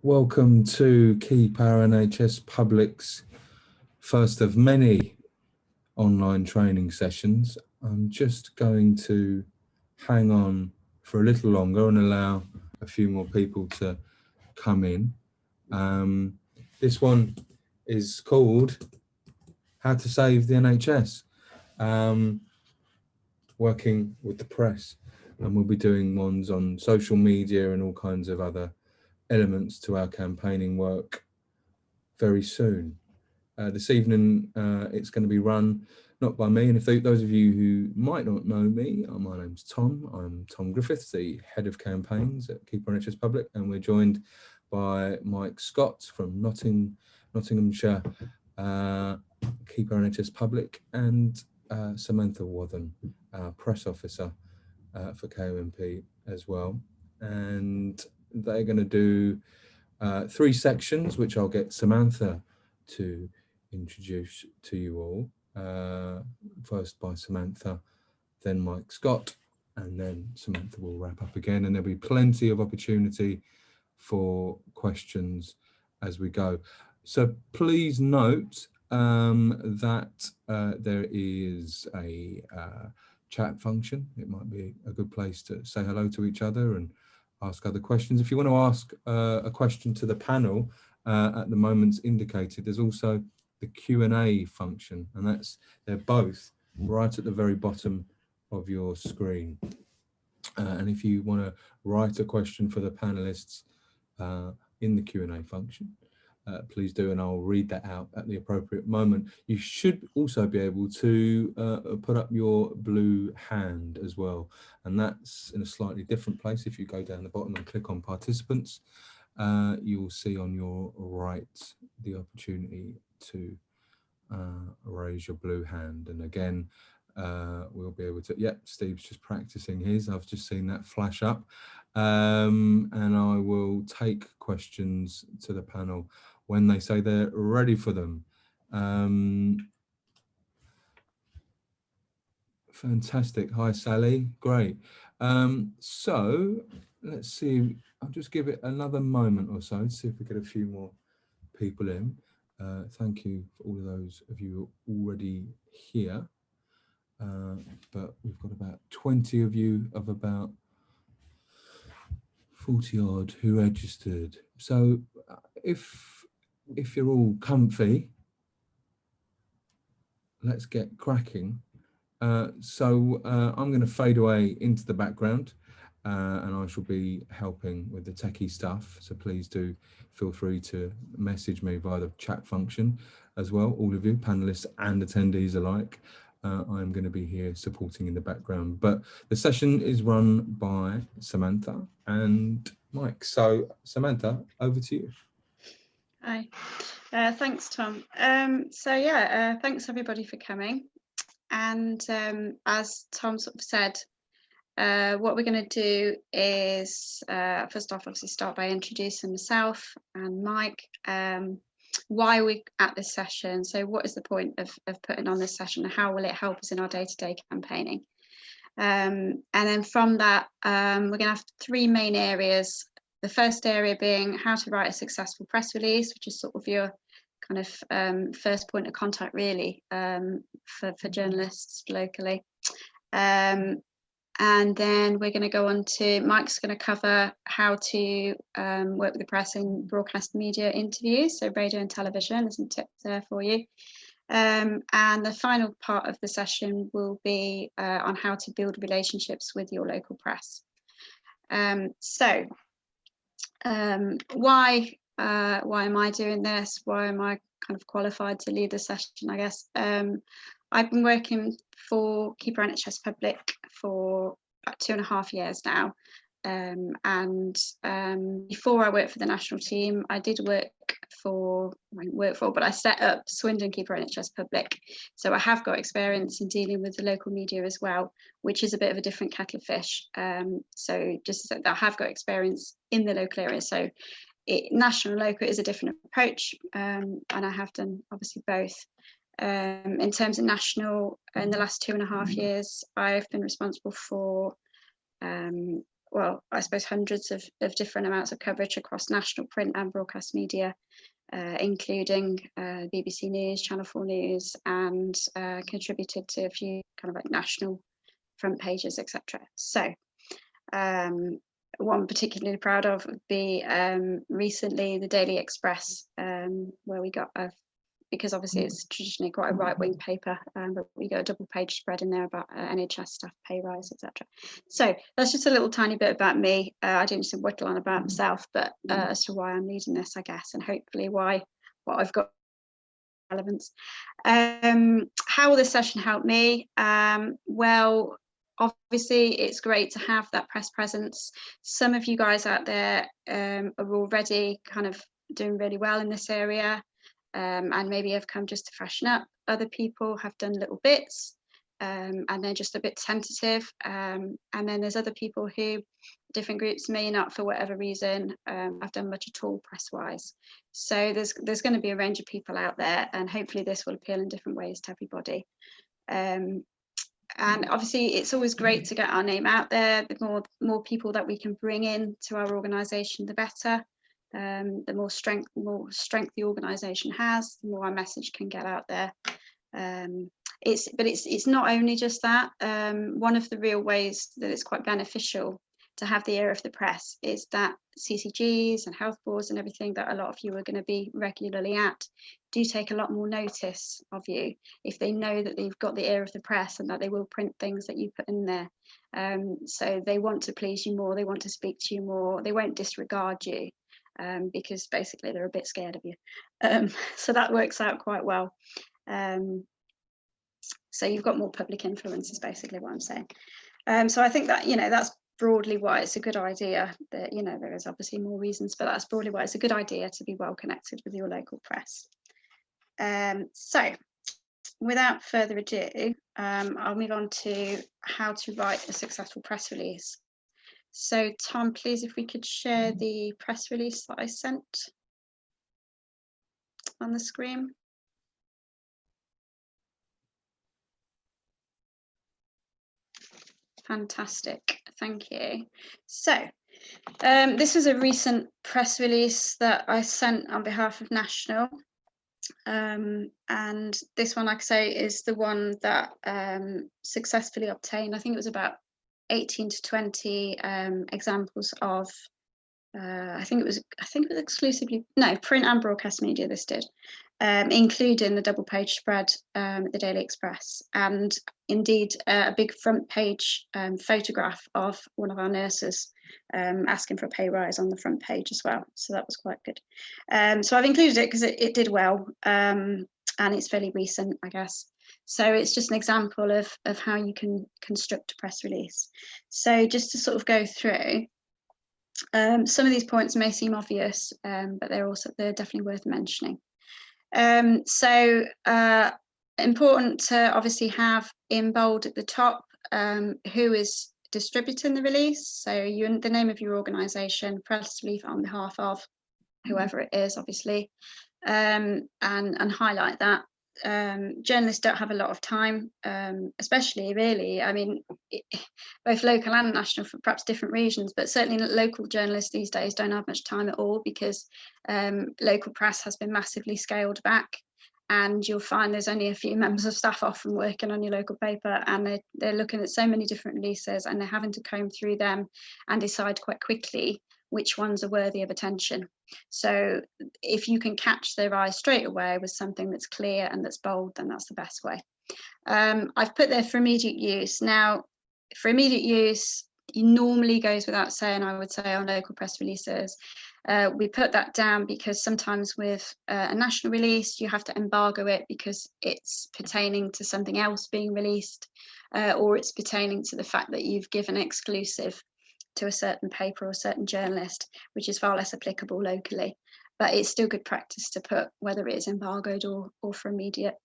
Welcome to Keep Our NHS Public's first of many online training sessions. I'm just going to hang on for a little longer and allow a few more people to come in. This one is called How to Save the NHS, working with the press, and we'll be doing ones on social media and all kinds of other elements to our campaigning work very soon. This evening it's going to be run not by me, and if those of you who might not know me, my name's Tom. I'm Tom Griffiths, the head of campaigns at Keep Our NHS Public, and we're joined by Mike Scott from Nottinghamshire, Keep Our NHS Public, and Samanth, Wather, our press officer for KONP as well. And they're going to do 3 sections, which I'll get Samantha to introduce to you all. First by Samantha, then Mike Scott, and then Samantha will wrap up again, and there'll be plenty of opportunity for questions as we go. So please note that there is a chat function. It might be a good place to say hello to each other and ask other questions. If you want to ask a question to the panel at the moment's indicated, there's also the Q&A function, and they're both right at the very bottom of your screen. And if you want to write a question for the panelists in the Q&A function, please do, and I'll read that out at the appropriate moment. You should also be able to put up your blue hand as well, and that's in a slightly different place. If you go down the bottom and click on participants, you will see on your right the opportunity to raise your blue hand. And again, we'll be able to, Steve's just practicing his. I've just seen that flash up. And I will take questions to the panel when they say they're ready for them. Fantastic. Hi, Sally. Great. So let's see. I'll just give it another moment or so to see if we get a few more people in. Thank you for all of those of you already here. But we've got about 20 of you of about 40 odd who registered. So if you're all comfy, let's get cracking. So I'm going to fade away into the background, and I shall be helping with the techie stuff. So please do feel free to message me via the chat function as well, all of you, panelists and attendees alike. I'm going to be here supporting in the background, but the session is run by Samantha and Mike. So Samantha, over to you. Hi, thanks, Tom. Thanks everybody for coming. And as Tom sort of said, what we're going to do is first off, obviously, start by introducing myself and Mike. Why we're at this session. So what is the point of putting on this session, and how will it help us in our day-to-day campaigning? And then from that, we're going to have 3 main areas. The first area being how to write a successful press release, which is sort of your kind of first point of contact really for journalists locally. And then we're going to go on to, Mike's going to cover how to work with the press in broadcast media interviews, so radio and television. There's some tips there for you. And the final part of the session will be on how to build relationships with your local press. Why am I doing this? Why am I kind of qualified to lead the session, I guess? I've been working for Keep Our NHS Public for about 2.5 years now. Before I worked for the national team, I did but I set up Swindon Keep Our NHS Public. So I have got experience in dealing with the local media as well, which is a bit of a different kettle of fish. So just that I have got experience in the local area. So national and local is a different approach. And I have done obviously both. In terms of national, in the last 2.5 years, I've been responsible for well, I suppose hundreds of different amounts of coverage across national print and broadcast media, including BBC News, Channel 4 News, and contributed to a few kind of like national front pages, etc. So one I'm particularly proud of would be recently the Daily Express, where we got because obviously it's traditionally quite a right-wing paper, but we got a double-page spread in there about NHS staff pay rise, etc. So that's just a little tiny bit about me. I didn't just whittle on about myself, but as to why I'm leading this, I guess, and hopefully why what I've got relevance. How will this session help me? Well, obviously it's great to have that press presence. Some of you guys out there are already kind of doing really well in this area, and maybe have come just to freshen up. Other people have done little bits, and they're just a bit tentative. And then there's other people who, different groups, may not, for whatever reason, have done much at all press-wise. So there's going to be a range of people out there, and hopefully this will appeal in different ways to everybody. And obviously it's always great to get our name out there. The more people that we can bring in to our organisation, the better. The more strength the organisation has, the more our message can get out there. It's not only just that. One of the real ways that it's quite beneficial to have the ear of the press is that CCGs and health boards and everything that a lot of you are going to be regularly at do take a lot more notice of you if they know that they've got the ear of the press and that they will print things that you put in there. So they want to please you more, they want to speak to you more, they won't disregard you. Because basically they're a bit scared of you. So that works out quite well. So you've got more public influence is basically what I'm saying. So I think that, that's broadly why it's a good idea that, there is obviously more reasons, but that's broadly why it's a good idea to be well connected with your local press. So without further ado, I'll move on to how to write a successful press release. So Tom, please, if we could share the press release that I sent on the screen. Fantastic, thank you. So this was a recent press release that I sent on behalf of National. And this one, like I say, is the one that successfully obtained, I think it was about 18 to 20 examples of I think it was exclusively, no, print and broadcast media this did, including the double page spread at the Daily Express, and indeed a big front page photograph of one of our nurses asking for a pay rise on the front page as well. So that was quite good. So I've included it because it did well, and it's fairly recent, I guess. So it's just an example of how you can construct a press release. So just to sort of go through, some of these points may seem obvious, but they're definitely worth mentioning. So important to obviously have in bold at the top who is distributing the release. So the name of your organisation, press release on behalf of whoever it is, obviously, and highlight that. Journalists don't have a lot of time, especially really, I mean, both local and national for perhaps different regions, but certainly local journalists these days don't have much time at all because local press has been massively scaled back, and you'll find there's only a few members of staff often working on your local paper, and they're looking at so many different releases, and they're having to comb through them and decide quite quickly which ones are worthy of attention. So if you can catch their eye straight away with something that's clear and that's bold, then that's the best way. I've put there for immediate use. Now, for immediate use, it normally goes without saying, I would say, on local press releases. We put that down because sometimes with a national release, you have to embargo it because it's pertaining to something else being released, or it's pertaining to the fact that you've given exclusive to a certain paper or a certain journalist, which is far less applicable locally. But it's still good practice to put whether it is embargoed or for immediate.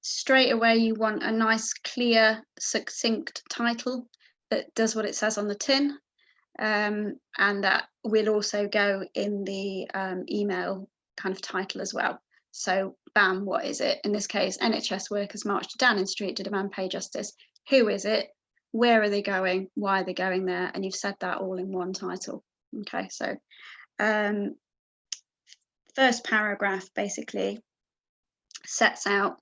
Straight away, you want a nice, clear, succinct title that does what it says on the tin, and that will also go in the email kind of title as well. So, bam, what is it? In this case, NHS workers marched to Downing Street to demand pay justice. Who is it? where are they going, why are they going there, and you've said that all in one title. Okay, so first paragraph basically sets out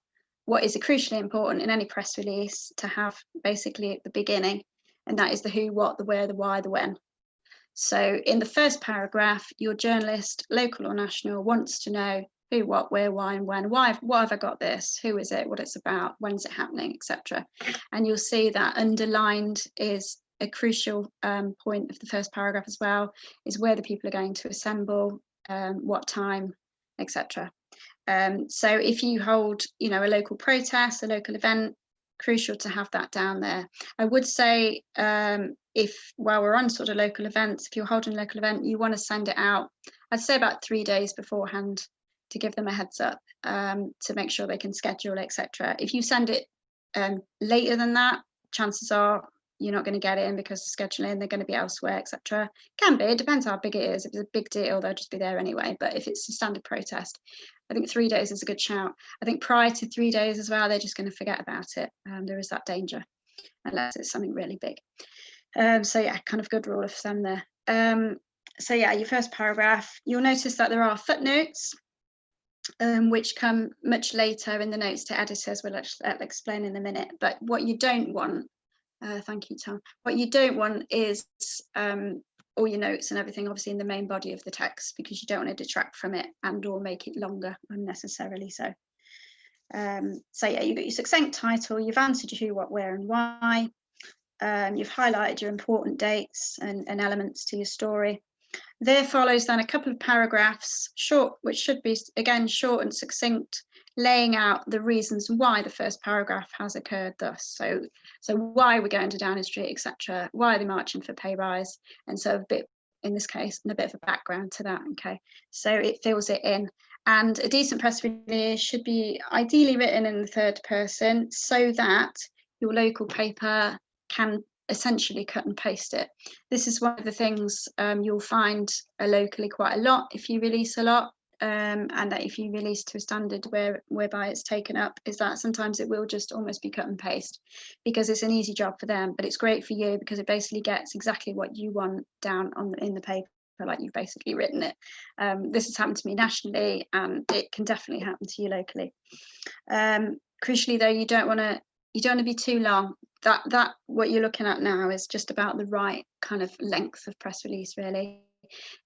what is crucially important in any press release to have basically at the beginning, and that is the who, what, the where, the why, the when. So in the first paragraph, your journalist, local or national, wants to know who, what, where, why, and when. Why have I got this? Who is it? What it's about? When's it happening, etc. And you'll see that underlined is a crucial point of the first paragraph as well, is where the people are going to assemble, what time, etc. So if you hold, a local protest, a local event, crucial to have that down there. I would say if, while we're on sort of local events, if you're holding a local event, you want to send it out, I'd say about 3 days beforehand to give them a heads up, to make sure they can schedule, etc. If you send it later than that, chances are you're not going to get it in because of scheduling, they're going to be elsewhere, etc. Can be, it depends how big it is. If it's a big deal, they'll just be there anyway. But if it's a standard protest, I think 3 days is a good shout. I think prior to 3 days as well, they're just going to forget about it. There is that danger, unless it's something really big. So yeah, kind of good rule of thumb there. So yeah, your first paragraph, you'll notice that there are footnotes, which come much later in the notes to editors. We'll explain in a minute. But what you don't want, thank you, Tom. What you don't want is all your notes and everything obviously in the main body of the text, because you don't want to detract from it and or make it longer unnecessarily so. So yeah, you've got your succinct title, you've answered your who, what, where and why. You've highlighted your important dates and elements to your story. There follows then a couple of paragraphs, short, which should be again short and succinct, laying out the reasons why the first paragraph has occurred thus. So why we're going to Downing Street, etc. Why are they marching for pay rise? And so a bit, in this case, and a bit of a background to that. Okay, so it fills it in. And a decent press release should be ideally written in the third person so that your local paper can essentially cut and paste it. This is one of the things you'll find locally quite a lot if you release a lot, and that if you release to a standard whereby it's taken up, is that sometimes it will just almost be cut and paste because it's an easy job for them, but it's great for you because it basically gets exactly what you want down in the paper, like you've basically written it. This has happened to me nationally, and it can definitely happen to you locally. Crucially though, you don't want to be too long. That what you're looking at now is just about the right kind of length of press release, really.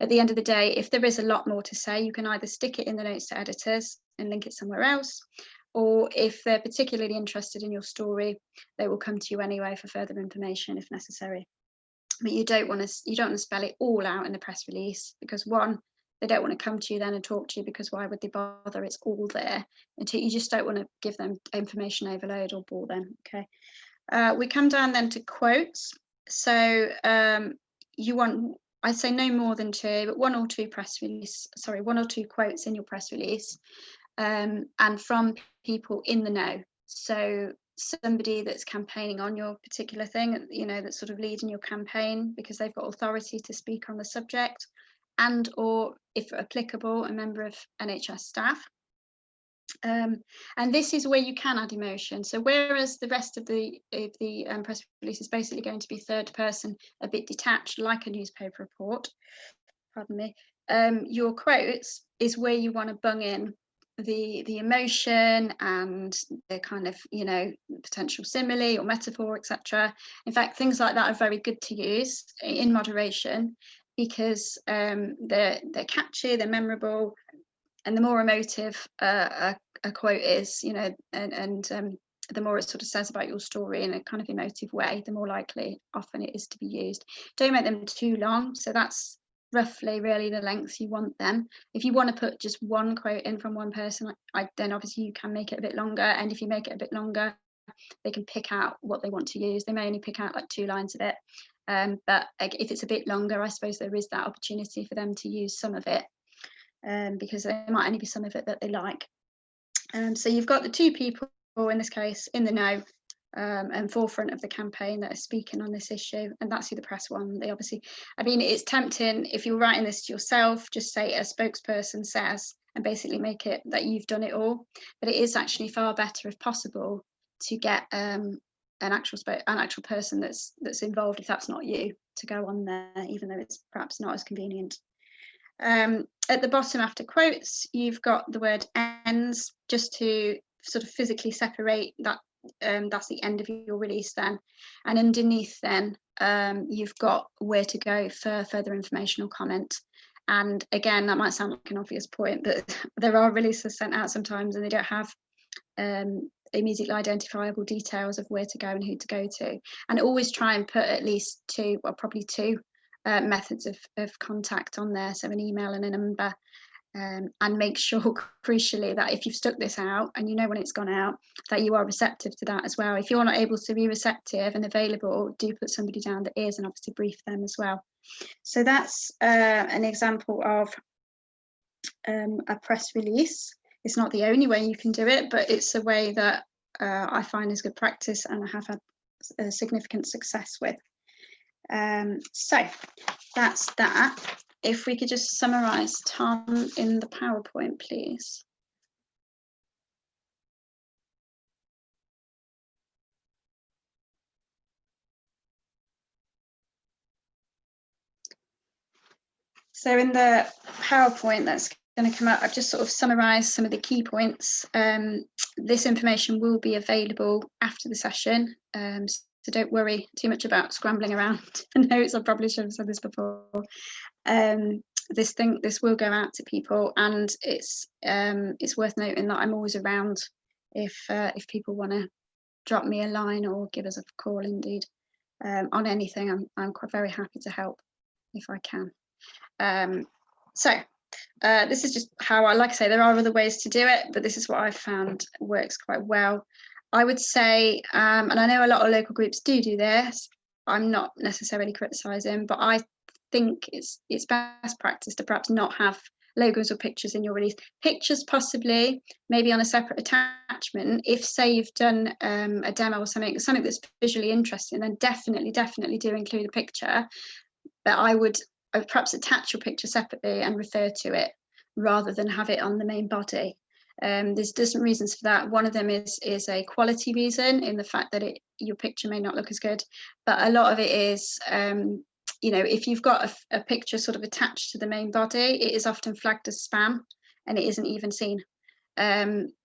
At the end of the day, if there is a lot more to say, you can either stick it in the notes to editors and link it somewhere else, or if they're particularly interested in your story, they will come to you anyway for further information if necessary. But you don't want to spell it all out in the press release, because one, they don't want to come to you then and talk to you, because why would they bother? It's all there. And two, you just don't want to give them information overload or bore them. Okay. We come down then to quotes. So you want, I'd say no more than two, but one or two quotes in your press release, and from people in the know. So somebody that's campaigning on your particular thing, that's sort of leading your campaign because they've got authority to speak on the subject, and or if applicable, a member of NHS staff. And this is where you can add emotion. So whereas the rest of the press release is basically going to be third person, a bit detached, like a newspaper report, pardon me, your quotes is where you want to bung in the emotion and the kind of potential simile or metaphor, etc. In fact, things like that are very good to use in moderation, because they're catchy, they're memorable. And the more emotive a quote is, and the more it sort of says about your story in a kind of emotive way, the more likely often it is to be used. Don't make them too long. So that's roughly really the length you want them. If you want to put just one quote in from one person, then obviously you can make it a bit longer. And if you make it a bit longer, they can pick out what they want to use. They may only pick out like 2 lines of it. But if it's a bit longer, I suppose there is that opportunity for them to use some of it. Because there might only be some of it that they like. So you've got the two people, in this case, in the know and forefront of the campaign that are speaking on this issue, and that's who the press want. They obviously, it's tempting if you're writing this to yourself, just say a spokesperson says, and basically make it that you've done it all. But it is actually far better, if possible, to get a an actual person that's involved, if that's not you, to go on there, even though it's perhaps not as convenient. At the bottom, after quotes, you've got the word ends, just to sort of physically separate that. That's the end of your release then. And underneath then, you've got where to go for further information or comment. And again, that might sound like an obvious point, but there are releases sent out sometimes and they don't have immediately identifiable details of where to go and who to go to. And always try and put at least two, well, probably two methods of contact on there, so an email and a number, and make sure crucially that if you've stuck this out and you know when it's gone out, that you are receptive to that as well. If you're not able to be receptive and available, do put somebody down that is, and obviously brief them as well. So that's an example of a press release. It's not the only way you can do it, but it's a way that I find is good practice and I have had significant success with. So that's that. If we could just summarise, Tom, in the PowerPoint, please. So in the PowerPoint that's going to come up, I've just sort of summarised some of the key points. This information will be available after the session, so don't worry too much about scrambling around notes. I probably should have said this before. This will go out to people, and it's worth noting that I'm always around if people want to drop me a line or give us a call. Indeed, on anything, I'm quite very happy to help if I can. This is just how like I say, there are other ways to do it, but this is what I've found works quite well. I would say, and I know a lot of local groups do this, I'm not necessarily criticising, but I think it's best practice to perhaps not have logos or pictures in your release. Pictures possibly, maybe on a separate attachment. If say you've done a demo or something that's visually interesting, then definitely do include a picture. But I would perhaps attach your picture separately and refer to it rather than have it on the main body. There's different reasons for that. One of them is a quality reason, in the fact that your picture may not look as good, but a lot of it is, if you've got a picture sort of attached to the main body, it is often flagged as spam and it isn't even seen.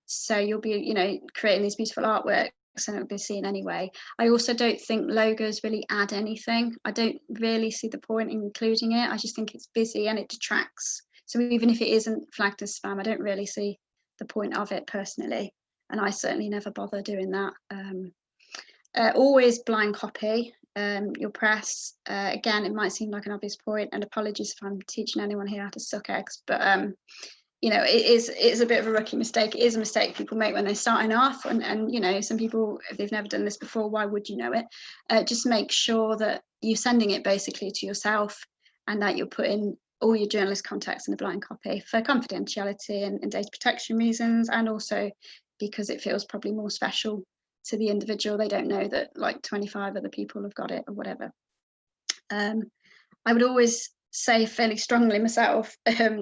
So you'll be, creating these beautiful artworks and it'll be seen anyway. I also don't think logos really add anything. I don't really see the point in including it. I just think it's busy and it detracts. So even if it isn't flagged as spam, I don't really see the point of it personally, and I certainly never bother doing that. Always blind copy your press. Again, it might seem like an obvious point, and apologies if I'm teaching anyone here how to suck eggs, but it is a bit of a rookie mistake. It is a mistake people make when they're starting off, and some people, if they've never done this before, why would you know it? Just make sure that you're sending it basically to yourself, and that you're putting all your journalist contacts in a blind copy for confidentiality and data protection reasons, and also because it feels probably more special to the individual. They don't know that like 25 other people have got it or whatever. I would always say fairly strongly myself,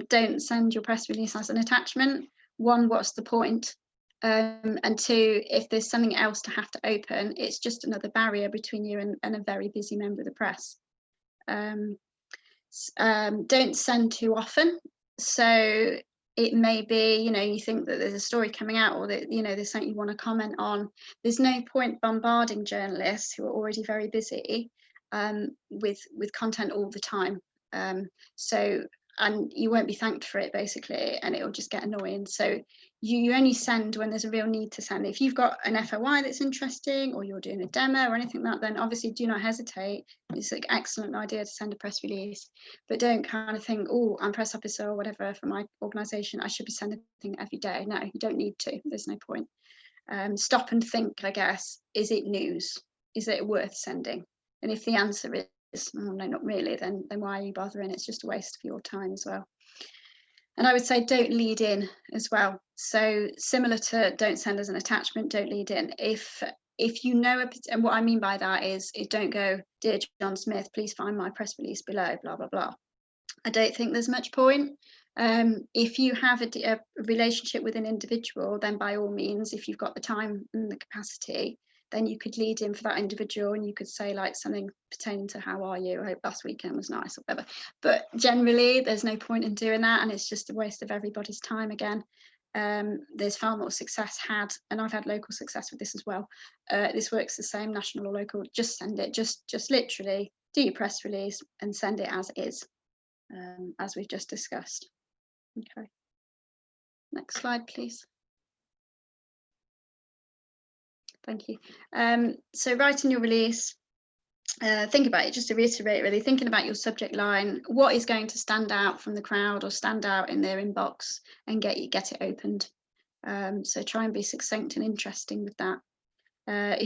don't send your press release as an attachment. One, what's the point? And two, if there's something else to have to open, it's just another barrier between you and a very busy member of the press. Don't send too often. So it may be, you think that there's a story coming out, or that, there's something you want to comment on. There's no point bombarding journalists who are already very busy with content all the time. And you won't be thanked for it basically, and it'll just get annoying. So you only send when there's a real need to send. If you've got an FOI that's interesting, or you're doing a demo or anything like that, then obviously do not hesitate. It's an excellent idea to send a press release, but don't kind of think, oh, I'm press officer or whatever for my organisation, I should be sending every day. No, you don't need to. There's no point. Stop and think, I guess. Is it news? Is it worth sending? And if the answer is oh, no, not really, then why are you bothering? It's just a waste of your time as well. And I would say don't lead in as well. So similar to don't send as an attachment, don't lead in. If you know, and what I mean by that is don't go, dear John Smith, please find my press release below, blah, blah, blah. I don't think there's much point. If you have a relationship with an individual, then by all means, if you've got the time and the capacity, then you could lead in for that individual and you could say like something pertaining to how are you, I hope last weekend was nice or whatever. But generally there's no point in doing that, and it's just a waste of everybody's time again. There's far more success had, and I've had local success with this as well. This works the same, national or local. Just send it, just literally do your press release and send it as is, as we've just discussed. Okay, next slide please. Thank you. So writing your release, think about it, just to reiterate really, thinking about your subject line, what is going to stand out from the crowd or stand out in their inbox and get it opened. So try and be succinct and interesting with that.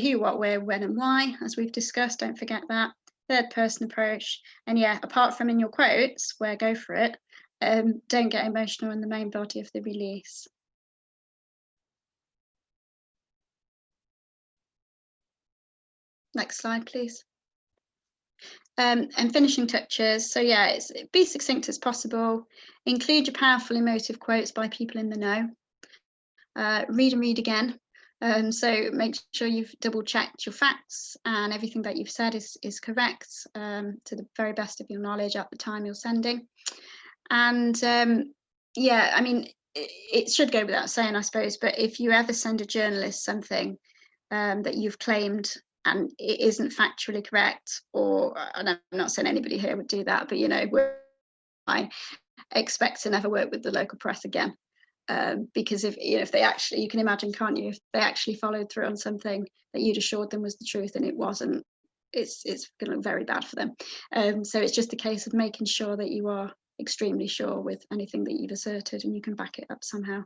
Who, what, where, when and why, as we've discussed, don't forget that. Third person approach, and yeah, apart from in your quotes where go for it, don't get emotional in the main body of the release. Next slide please. And finishing touches, so yeah, be succinct as possible, include your powerful emotive quotes by people in the know, read and read again, so make sure you've double checked your facts and everything that you've said is correct, to the very best of your knowledge at the time you're sending. And yeah, I mean, it should go without saying, I suppose, but if you ever send a journalist something that you've claimed and it isn't factually correct, or, and I'm not saying anybody here would do that, but you know, I expect to never work with the local press again, because if they actually, you can imagine, can't you, if they actually followed through on something that you'd assured them was the truth and it wasn't, it's going to look very bad for them. So it's just a case of making sure that you are extremely sure with anything that you've asserted and you can back it up somehow.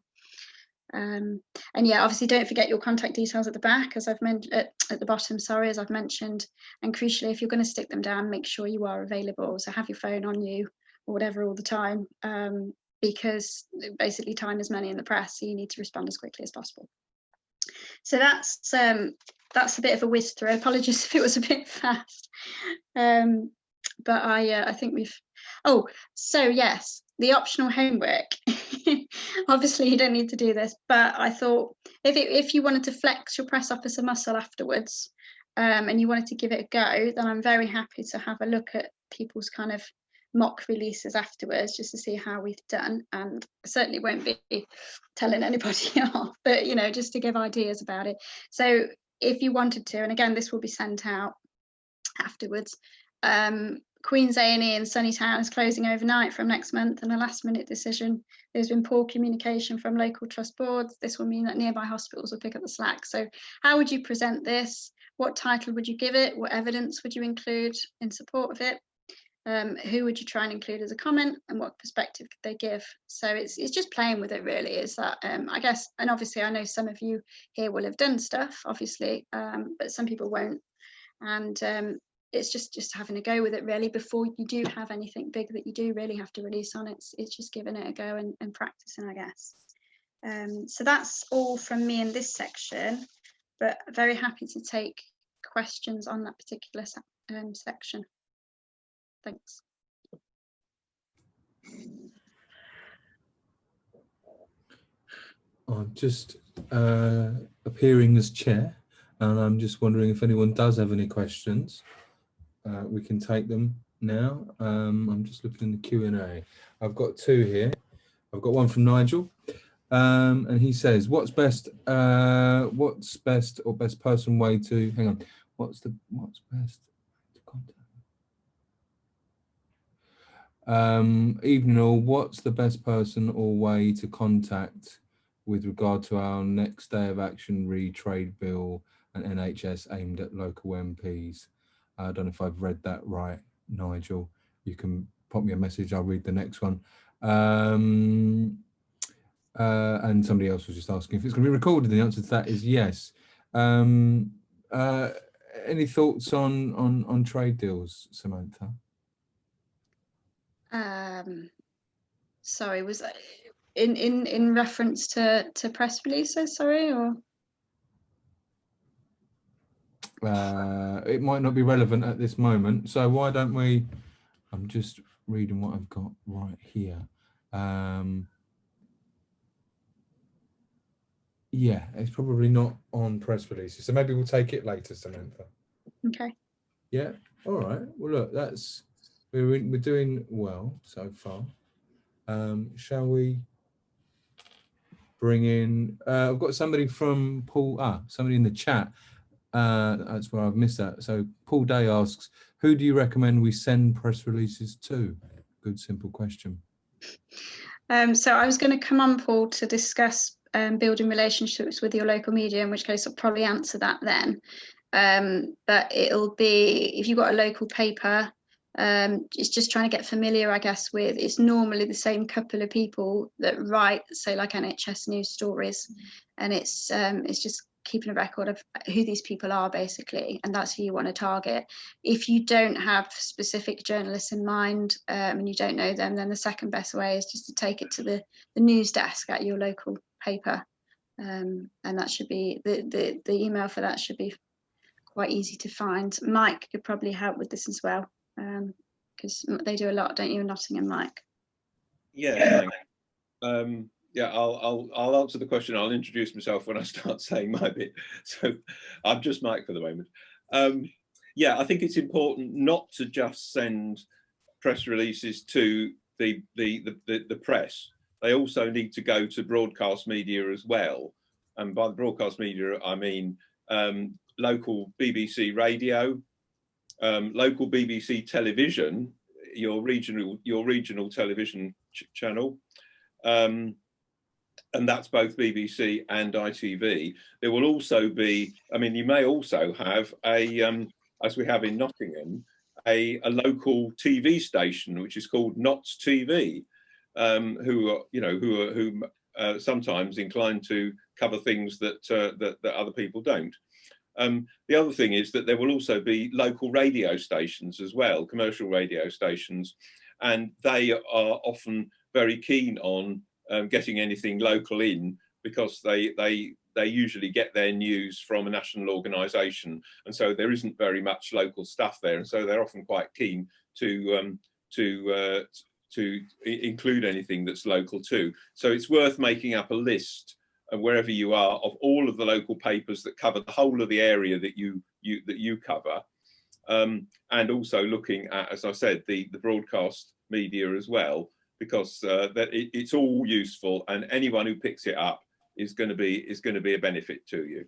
And yeah, obviously don't forget your contact details at the back, as I've mentioned, at the bottom, sorry, as I've mentioned. And crucially, if you're going to stick them down, make sure you are available, so have your phone on you or whatever all the time, because basically time is money in the press, so you need to respond as quickly as possible. So that's a bit of a whiz through. Apologies if it was a bit fast, but I think we've, oh, so yes, the optional homework. Obviously you don't need to do this, but I thought if you wanted to flex your press officer muscle afterwards, and you wanted to give it a go, then I'm very happy to have a look at people's kind of mock releases afterwards, just to see how we've done. And I certainly won't be telling anybody off, but you know, just to give ideas about it. So if you wanted to, and again, this will be sent out afterwards, Queen's A&E in Sunnytown is closing overnight from next month, and a last-minute decision. There's been poor communication from local trust boards. This will mean that nearby hospitals will pick up the slack. So how would you present this? What title would you give it? What evidence would you include in support of it? Who would you try and include as a comment, and what perspective could they give? So it's just playing with it really, is that, I guess, and obviously I know some of you here will have done stuff, obviously, but some people won't. And it's just having a go with it really before you do have anything big that you do really have to release on. It's just giving it a go and practicing, I guess. So that's all from me in this section, but very happy to take questions on that particular section. Thanks. I'm just appearing as chair, and I'm just wondering if anyone does have any questions. We can take them now. I'm just looking in the Q&A. I've got two here. I've got one from Nigel, and he says, "What's best or best person way to hang on? What's best to contact? Evening all. What's the best person or way to contact with regard to our next day of action trade bill and NHS aimed at local MPs?" I don't know if I've read that right, Nigel. You can pop me a message. I'll read the next one. And somebody else was just asking if it's going to be recorded. The answer to that is yes. Any thoughts on trade deals, Samantha? Sorry, was that in reference to press releases? Sorry, or it might not be relevant at this moment, so why don't we, I'm just reading what I've got right here. Yeah, it's probably not on press releases, so maybe we'll take it later, Samantha. Okay. Yeah. All right. Well, look, we're doing well so far. Shall we bring in? I've got somebody from Paul. Somebody in the chat. That's where I've missed that. So Paul Day asks, who do you recommend we send press releases to? Good, simple question. So I was going to come on, Paul, to discuss building relationships with your local media, in which case I'll probably answer that then. But it'll be, if you've got a local paper, it's just trying to get familiar, I guess, with, it's normally the same couple of people that write, say, like NHS news stories, and it's just keeping a record of who these people are, basically, and that's who you want to target. If you don't have specific journalists in mind, and you don't know them, then the second best way is just to take it to the news desk at your local paper, and that should be the email for that should be quite easy to find. Mike could probably help with this as well, because they do a lot, don't you, in Nottingham, Mike? Yeah, thanks. Yeah, I'll answer the question. I'll introduce myself when I start saying my bit. So I'm just Mike for the moment. Yeah, I think it's important not to just send press releases to the press. They also need to go to broadcast media as well. And by the broadcast media, I mean local BBC radio, local BBC television, your regional television channel, and that's both BBC and ITV. There will also be, I mean, you may also have as we have in Nottingham, a local TV station which is called Notts TV, who are sometimes inclined to cover things that other people don't. The other thing is that there will also be local radio stations as well, commercial radio stations, and they are often very keen on getting anything local in, because they usually get their news from a national organisation, and so there isn't very much local stuff there, and so they're often quite keen to include anything that's local too. So it's worth making up a list, wherever you are, of all of the local papers that cover the whole of the area that you cover, and also looking at, as I said, the broadcast media as well, because it's all useful, and anyone who picks it up is going to be a benefit to you.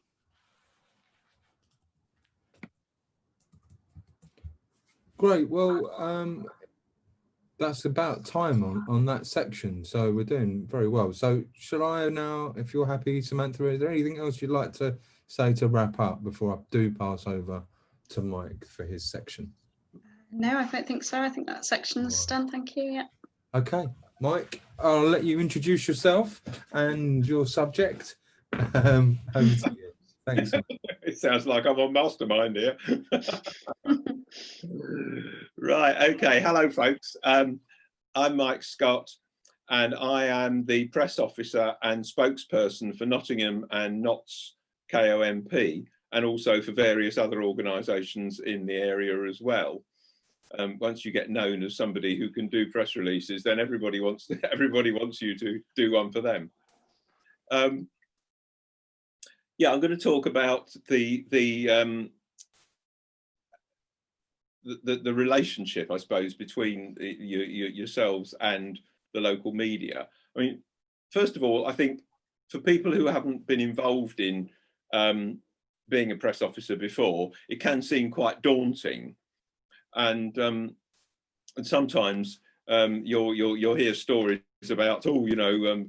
Great. Well, that's about time on that section, so we're doing very well. So shall I now, if you're happy, Samantha, is there anything else you'd like to say to wrap up before I do pass over to Mike for his section? No, I don't think so. I think that section's done. Thank you. Yeah. Okay, Mike, I'll let you introduce yourself and your subject. Over to you. Thanks. It sounds like I'm on Mastermind here. Right, okay, hello folks. I'm Mike Scott, and I am the press officer and spokesperson for Nottingham and Notts KONP, and also for various other organisations in the area as well. Once you get known as somebody who can do press releases, then everybody wants you to do one for them. Yeah, I'm going to talk about the relationship, I suppose, between yourselves and the local media. I mean, first of all, I think for people who haven't been involved in being a press officer before, it can seem quite daunting, and sometimes you'll hear stories about,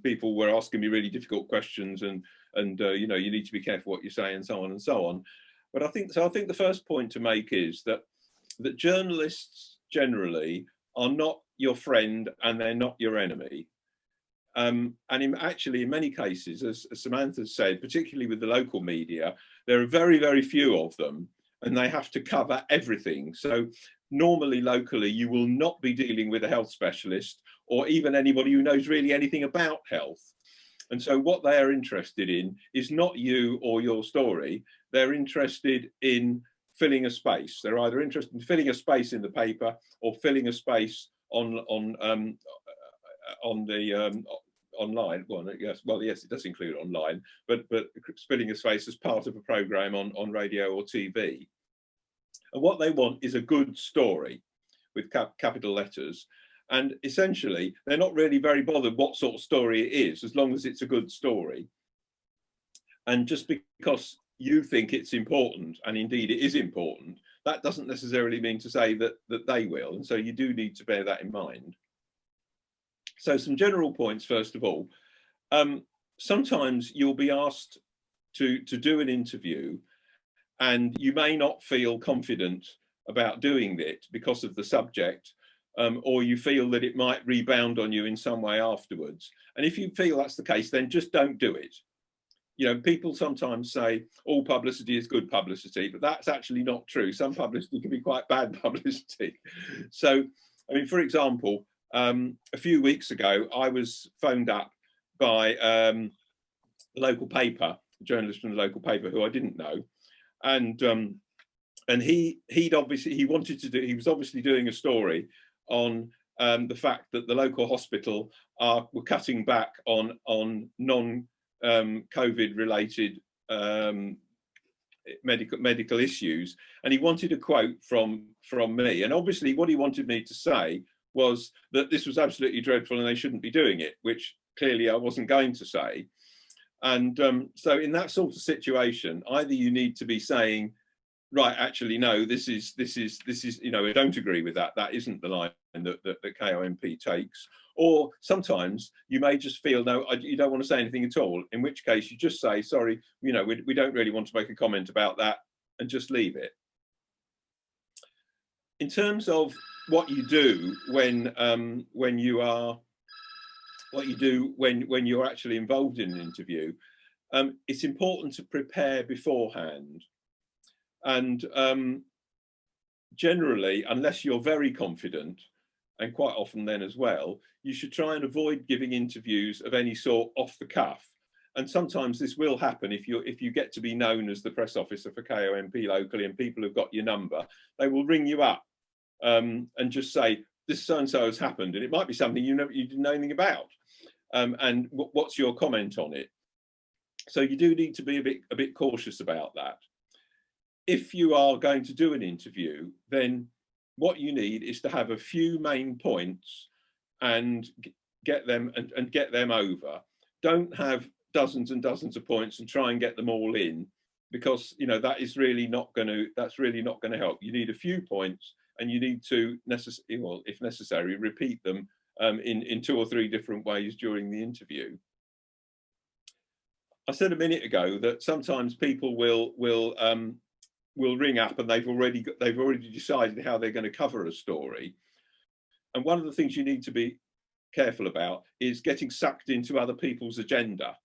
people were asking me really difficult questions, and you need to be careful what you say, and so on and so on. But I think the first point to make is that journalists generally are not your friend and they're not your enemy. And actually, in many cases, as Samantha said, particularly with the local media, there are very, very few of them, and they have to cover everything. So normally, locally, you will not be dealing with a health specialist or even anybody who knows really anything about health. And so what they are interested in is not you or your story. They're interested in filling a space. They're either interested in filling a space in the paper or filling a space on online. Well, yes, it does include online, but spilling his face as part of a program on radio or TV. And what they want is a good story with capital letters. And essentially, they're not really very bothered what sort of story it is, as long as it's a good story. And just because you think it's important, and indeed it is important, that doesn't necessarily mean to say that they will. And so you do need to bear that in mind. So some general points, first of all. Sometimes you'll be asked to do an interview and you may not feel confident about doing it because of the subject, or you feel that it might rebound on you in some way afterwards. And if you feel that's the case, then just don't do it. You know, people sometimes say all publicity is good publicity, but that's actually not true. Some publicity can be quite bad publicity. So, I mean, for example, a few weeks ago, I was phoned up by a local paper, a journalist from the local paper who I didn't know. And he was obviously doing a story on the fact that the local hospital were cutting back on non-COVID related medical issues, and he wanted a quote from me. And obviously, what he wanted me to say was that this was absolutely dreadful and they shouldn't be doing it, which clearly I wasn't going to say. And so in that sort of situation, either you need to be saying, right, actually, no, this is, you know, I don't agree with that. That isn't the line that KONP takes. Or sometimes you may just feel, no, you don't want to say anything at all, in which case you just say, sorry, you know, we don't really want to make a comment about that, and just leave it. In terms of what you do when you're actually involved in an interview, it's important to prepare beforehand. And generally, unless you're very confident, and quite often then as well, you should try and avoid giving interviews of any sort off the cuff. And sometimes this will happen if you get to be known as the press officer for KONP locally and people have got your number, they will ring you up and just say, this so-and-so has happened. And it might be something you didn't know anything about. And what's your comment on it? So you do need to be a bit cautious about that. If you are going to do an interview, then what you need is to have a few main points and get them over. Don't have dozens and dozens of points and try and get them all in, because you know that's really not going to help. You need a few points, and you need to if necessary, repeat them in 2 or 3 different ways during the interview. I said a minute ago that sometimes people will ring up and they've already decided how they're going to cover a story. And one of the things you need to be careful about is getting sucked into other people's agenda,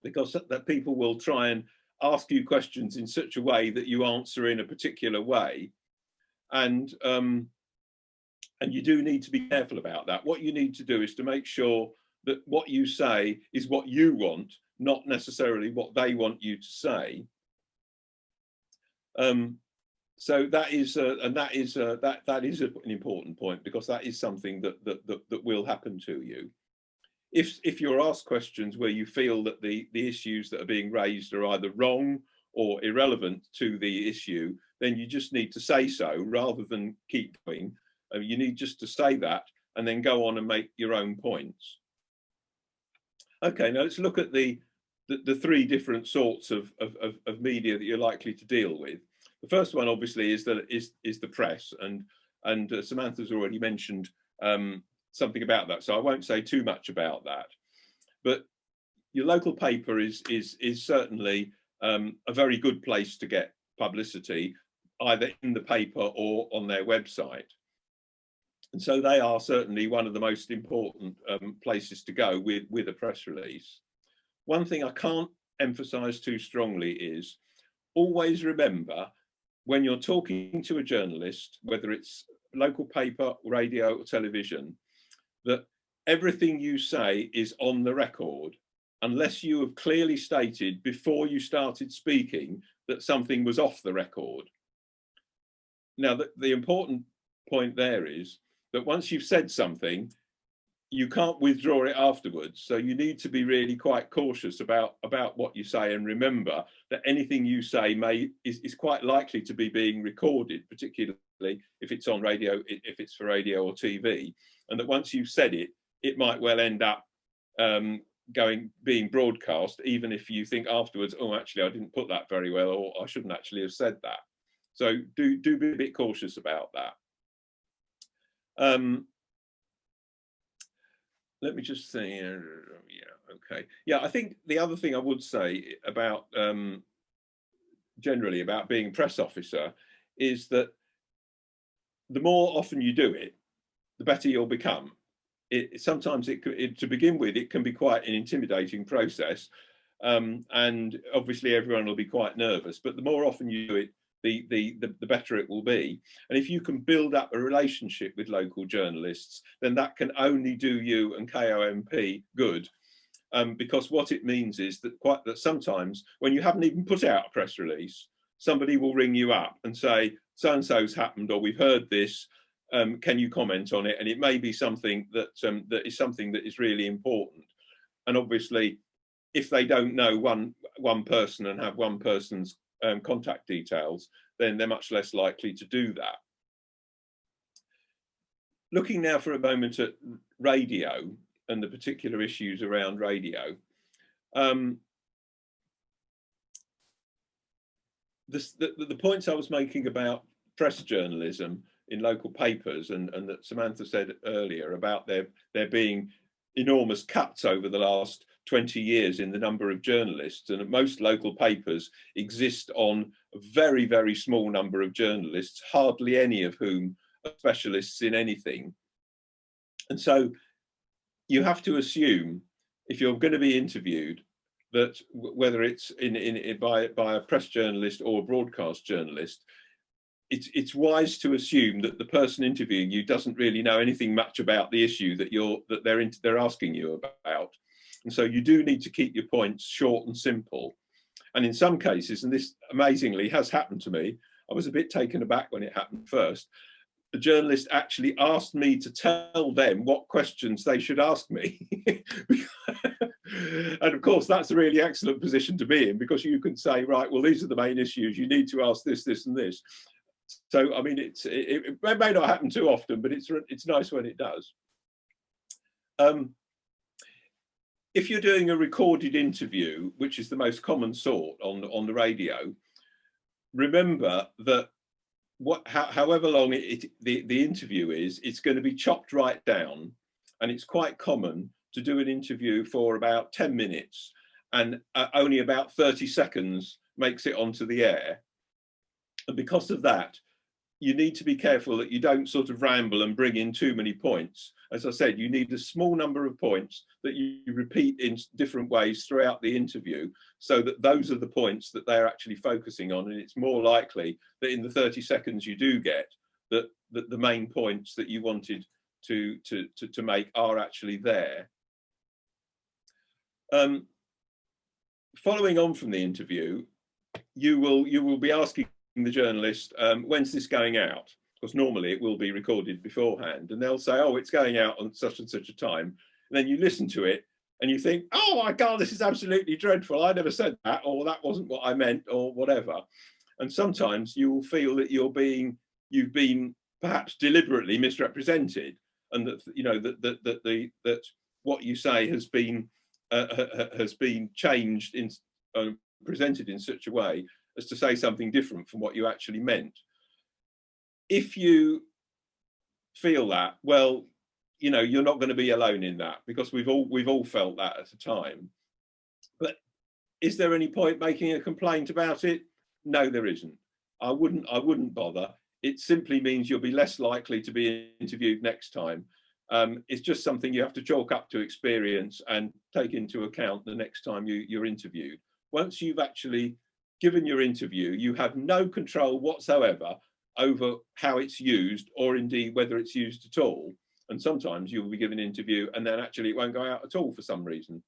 because that people will try and ask you questions in such a way that you answer in a particular way. And you do need to be careful about that. What you need to do is to make sure that what you say is what you want, not necessarily what they want you to say. So that is an important point, because that is something that will happen to you. If you're asked questions where you feel that the issues that are being raised are either wrong or irrelevant to the issue, then you just need to say so rather than keep going. You need just to say that and then go on and make your own points. Okay, now let's look at the 3 different sorts of media that you're likely to deal with. The first one, obviously, is the press, and Samantha's already mentioned something about that, so I won't say too much about that. But your local paper is certainly a very good place to get publicity, either in the paper or on their website. And so they are certainly one of the most important places to go with a press release. One thing I can't emphasize too strongly is always remember, when you're talking to a journalist, whether it's local paper, radio or television, that everything you say is on the record, unless you have clearly stated before you started speaking that something was off the record. Now, the important point there is that once you've said something, you can't withdraw it afterwards. So you need to be really quite cautious about what you say, and remember that anything you say is quite likely to be being recorded, particularly if it's on radio, if it's for radio or TV, and that once you've said it, it might well end up being broadcast, even if you think afterwards, oh, actually, I didn't put that very well, or I shouldn't actually have said that. So do be a bit cautious about that. Let me just say, okay. Yeah, I think the other thing I would say about generally about being a press officer is that the more often you do it, the better you'll become. Sometimes to begin with, it can be quite an intimidating process, and obviously everyone will be quite nervous. But the more often you do it, the better it will be. And if you can build up a relationship with local journalists, then that can only do you and KONP good, because what it means is that sometimes when you haven't even put out a press release, somebody will ring you up and say, so and so's happened, or we've heard this. Can you comment on it? And it may be something that that is really important. And obviously, if they don't know one person and have one person's contact details, then they're much less likely to do that. Looking now for a moment at radio and the particular issues around radio. The points I was making about press journalism in local papers, and that Samantha said earlier about there being enormous cuts over the last 20 years in the number of journalists, and most local papers exist on a very, very small number of journalists, hardly any of whom are specialists in anything. And so you have to assume, if you're going to be interviewed, that whether it's by a press journalist or a broadcast journalist, it's wise to assume that the person interviewing you doesn't really know anything much about the issue that they're asking you about. And so you do need to keep your points short and simple. And in some cases, and this amazingly has happened to me, I was a bit taken aback when it happened first. The journalist actually asked me to tell them what questions they should ask me. And of course, that's a really excellent position to be in, because you can say, right, well, these are the main issues. You need to ask this, this, and this. So, I mean, it may not happen too often, but it's nice when it does. If you're doing a recorded interview, which is the most common sort on the radio, remember that however long the interview is, it's going to be chopped right down, and it's quite common to do an interview for about 10 minutes, and only about 30 seconds makes it onto the air. And because of that, you need to be careful that you don't sort of ramble and bring in too many points. As I said, you need a small number of points that you repeat in different ways throughout the interview, so that those are the points that they're actually focusing on. And it's more likely that in the 30 seconds you do get, that the main points that you wanted to make are actually there. Following on from the interview, you will be asking the journalist, when's this going out? Because normally it will be recorded beforehand, and they'll say, oh, it's going out on such and such a time. And then you listen to it and you think, oh my God, this is absolutely dreadful. I never said that, or that wasn't what I meant, or whatever. And sometimes you will feel that you've been perhaps deliberately misrepresented, and that that what you say has been changed in presented in such a way as to say something different from what you actually meant. If you feel that, well, you're not going to be alone in that, because we've all felt that at a time. But is there any point making a complaint about it? No, there isn't. I wouldn't bother. It simply means you'll be less likely to be interviewed next time. It's just something you have to chalk up to experience and take into account the next time you're interviewed. Once you've actually given your interview, you have no control whatsoever over how it's used, or indeed whether it's used at all. And sometimes you will be given an interview and then actually it won't go out at all for some reason.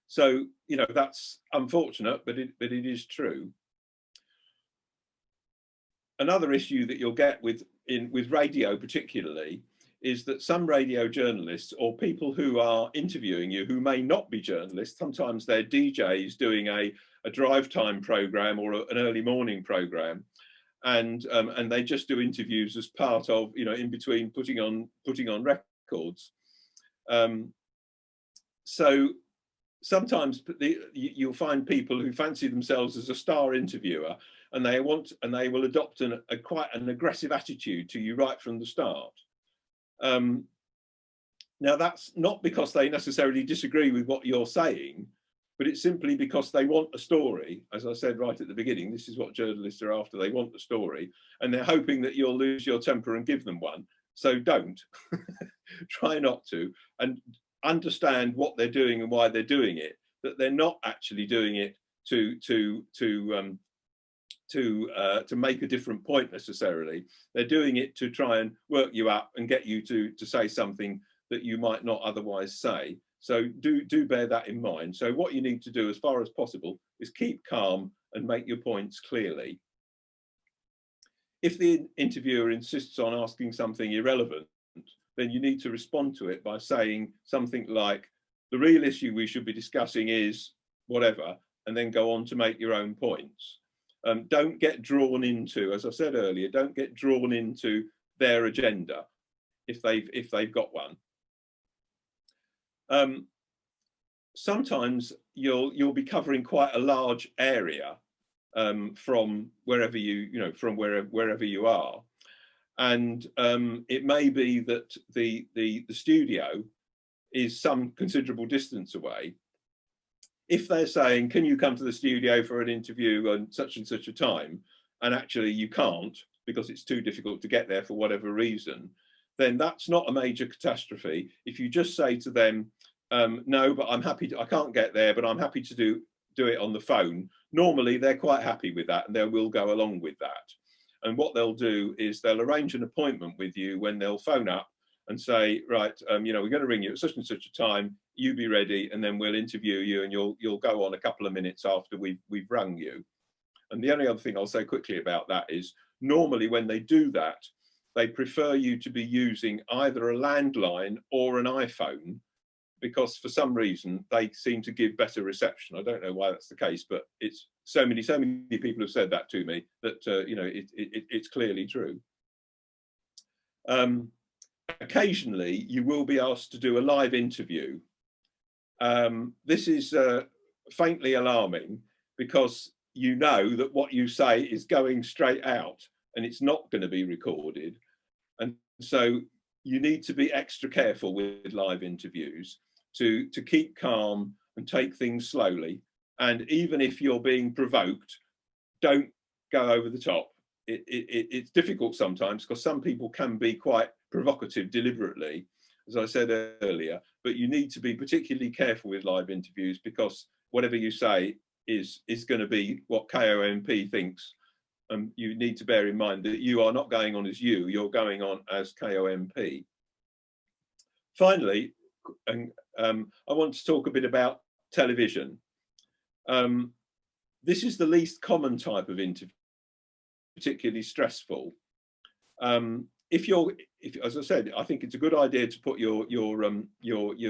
So, that's unfortunate, but it is true. Another issue that you'll get with radio particularly is that some radio journalists or people who are interviewing you who may not be journalists, sometimes they're DJs doing a drive time program or an early morning program, and they just do interviews as part of, you know, in between putting on records. So sometimes you'll find people who fancy themselves as a star interviewer, and they will adopt quite an aggressive attitude to you right from the start. Now, that's not because they necessarily disagree with what you're saying, but it's simply because they want a story. As I said right at the beginning, this is what journalists are after. They want a story, and they're hoping that you'll lose your temper and give them one. So don't. Try not to, and understand what they're doing and why they're doing it, that they're not actually doing it to make a different point necessarily. They're doing it to try and work you up and get you to say something that you might not otherwise say. So do bear that in mind. So what you need to do as far as possible is keep calm and make your points clearly. If the interviewer insists on asking something irrelevant, then you need to respond to it by saying something like, the real issue we should be discussing is whatever, and then go on to make your own points. Don't get drawn into, as I said earlier, don't get drawn into their agenda if they've got one. Sometimes you'll be covering quite a large area from wherever wherever you are, and it may be that the studio is some considerable distance away. If they're saying, can you come to the studio for an interview on such and such a time, and actually you can't because it's too difficult to get there for whatever reason, then that's not a major catastrophe. If you just say to them, no, but I can't get there, but I'm happy to do it on the phone. Normally they're quite happy with that, and they will go along with that. And what they'll do is they'll arrange an appointment with you when they'll phone up and say, right, you know, we're going to ring you at such and such a time, you be ready, and then we'll interview you, and you'll go on a couple of minutes after we've rung you. And the only other thing I'll say quickly about that is, normally when they do that, they prefer you to be using either a landline or an iPhone, because for some reason they seem to give better reception. I don't know why that's the case, but it's so many people have said that to me that you know, it's clearly true. Occasionally you will be asked to do a live interview. This is faintly alarming, because you know that what you say is going straight out and it's not going to be recorded, and so you need to be extra careful with live interviews to keep calm and take things slowly. And even if you're being provoked, don't go over the top. It's difficult sometimes because some people can be quite provocative deliberately, as I said earlier, but you need to be particularly careful with live interviews, because whatever you say is going to be what KONP thinks. You need to bear in mind that you are not going on as you're going on as KONP. Finally, I want to talk a bit about television. This is the least common type of interview, particularly stressful. If as I said, I think it's a good idea to put your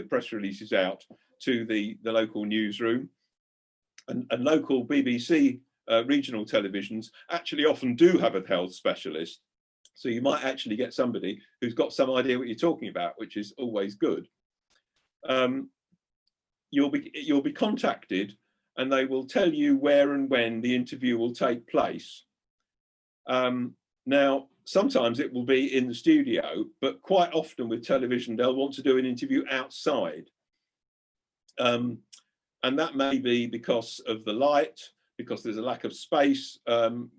press releases out to the local newsroom, and local BBC regional televisions actually often do have a health specialist, so you might actually get somebody who's got some idea what you're talking about, which is always good. You'll be contacted, and they will tell you where and when the interview will take place. Now, sometimes it will be in the studio, but quite often with television, they'll want to do an interview outside. And that may be because of the light, because there's a lack of space in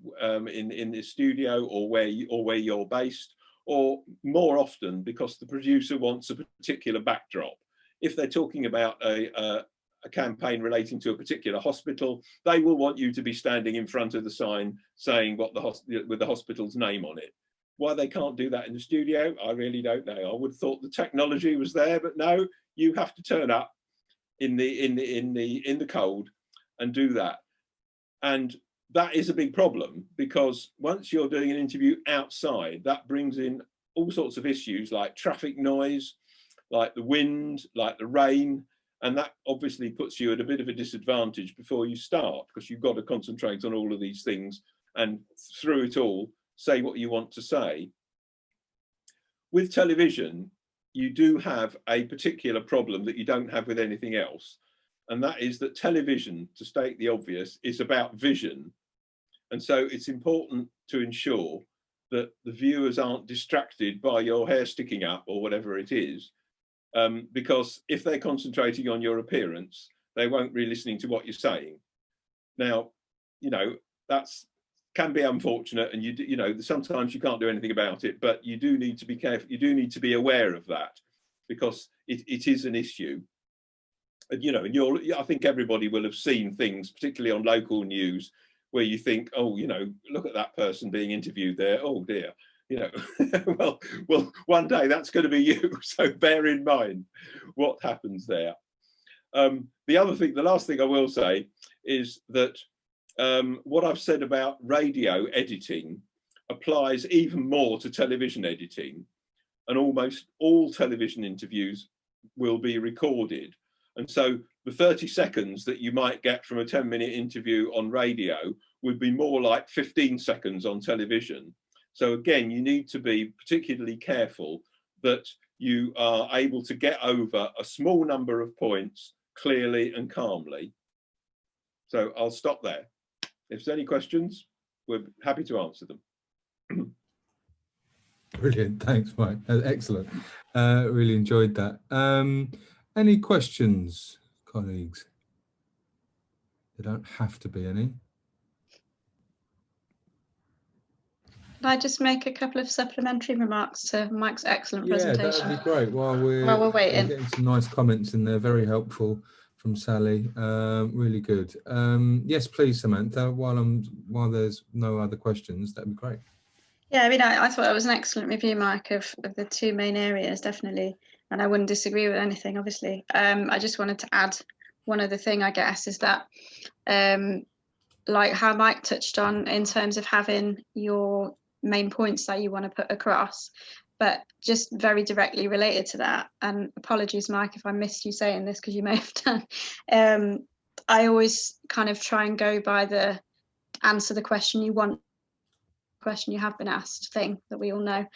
the studio or where you're based, or more often because the producer wants a particular backdrop. If they're talking about a campaign relating to a particular hospital, they will want you to be standing in front of the sign saying with the hospital's name on it. Why they can't do that in the studio, I really don't know. I would have thought the technology was there, but no, you have to turn up in the cold and do that. And that is a big problem, because once you're doing an interview outside, that brings in all sorts of issues like traffic noise, like the wind, like the rain, and that obviously puts you at a bit of a disadvantage before you start, because you've got to concentrate on all of these things and through it all say what you want to say. With television, you do have a particular problem that you don't have with anything else, and that is that television, to state the obvious, is about vision. And so it's important to ensure that the viewers aren't distracted by your hair sticking up or whatever it is, because if they're concentrating on your appearance, they won't be listening to what you're saying. Now, you know, that's can be unfortunate, and you know, sometimes you can't do anything about it, but you do need to be careful. You do need to be aware of that, because it is an issue. And, you know, and I think everybody will have seen things, particularly on local news, where you think, oh, you know, look at that person being interviewed there. Oh dear, you know, well, one day that's going to be you. So bear in mind what happens there. The last thing I will say is that what I've said about radio editing applies even more to television editing, and almost all television interviews will be recorded. And so the 30 seconds that you might get from a 10-minute interview on radio would be more like 15 seconds on television. So again, you need to be particularly careful that you are able to get over a small number of points clearly and calmly. So I'll stop there. If there's any questions, we're happy to answer them. Brilliant, thanks, Mike. Excellent. Really enjoyed that. Any questions, colleagues? There don't have to be any. Can I just make a couple of supplementary remarks to Mike's excellent presentation? Yeah, that would be great. While we're waiting. Getting some nice comments in there, very helpful from Sally. Really good. Yes, please, Samantha. While there's no other questions, that'd be great. Yeah, I mean, I thought it was an excellent review, Mike, of the two main areas, definitely. And I wouldn't disagree with anything, obviously. I just wanted to add one other thing, I guess, is that like how Mike touched on in terms of having your main points that you want to put across, but just very directly related to that, and apologies, Mike, if I missed you saying this, because you may have done, I always kind of try and go by the answer the question you want, question you have been asked thing that we all know.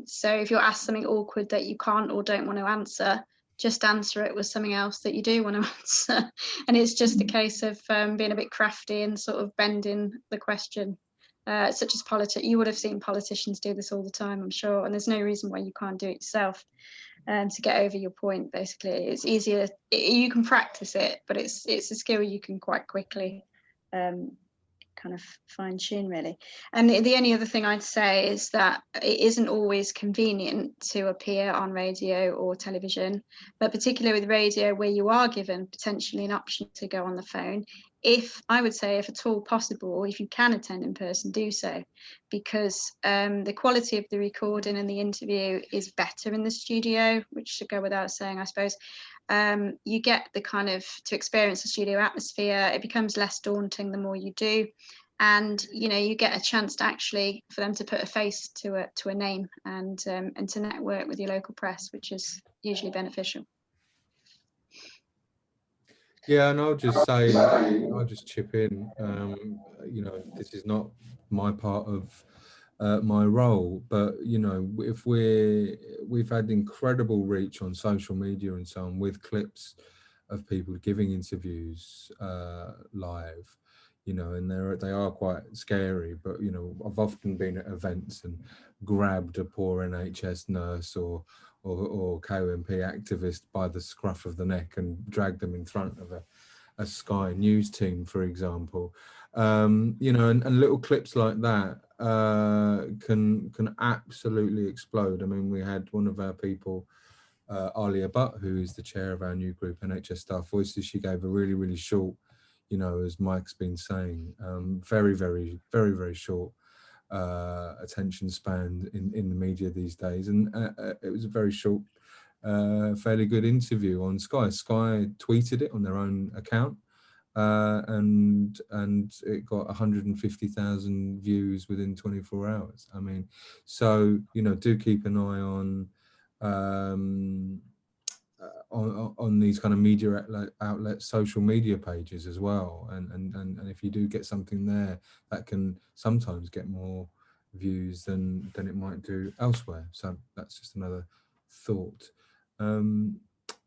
So if you're asked something awkward that you can't or don't want to answer, just answer it with something else that you do want to answer. And it's just a case of being a bit crafty and sort of bending the question, such as politics. You would have seen politicians do this all the time, I'm sure, and there's no reason why you can't do it yourself to get over your point. Basically, it's easier, you can practice it, but it's a skill you can quite quickly kind of fine tune, really. And the only other thing I'd say is that it isn't always convenient to appear on radio or television, but particularly with radio, where you are given potentially an option to go on the phone, if at all possible, if you can attend in person, do so, because the quality of the recording and the interview is better in the studio, which should go without saying, I suppose. You get the kind of to experience the studio atmosphere. It becomes less daunting the more you do, and you know, you get a chance to actually for them to put a face to a name, and to network with your local press, which is usually beneficial. Yeah, and I'll just chip in. You know, this is not my part of my role, but you know, if we've had incredible reach on social media and so on, with clips of people giving interviews live, you know, and they are quite scary. But you know, I've often been at events and grabbed a poor NHS nurse or KONP activist by the scruff of the neck and dragged them in front of a Sky News team, for example. You know, and little clips like that can absolutely explode. I mean, we had one of our people, Alia Butt, who is the chair of our new group, NHS Staff Voices. She gave a really, really short, you know, as Mike's been saying, very, very, very, very short attention span in the media these days, and it was a very short, fairly good interview on Sky. Sky tweeted it on their own account, and it got 150,000 views within 24 hours. I mean, so do keep an eye on these kind of media outlets, social media pages as well, and if you do get something there, that can sometimes get more views than it might do elsewhere. So that's just another thought. Are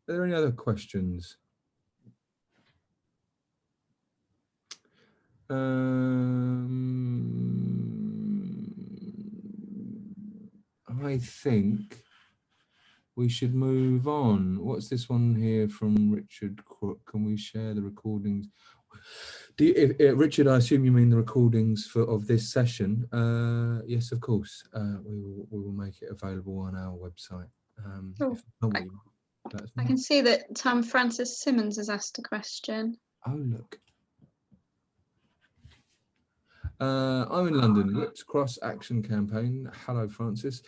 there any other questions? I think we should move on. What's this one here from Richard? Can we share the recordings? Richard, I assume you mean the recordings of this session. Yes, of course. We will make it available on our website. If not, I can see that Tom Francis Simmons has asked a question. Oh, look. I'm in London. Lips Cross Action Campaign. Hello, Francis.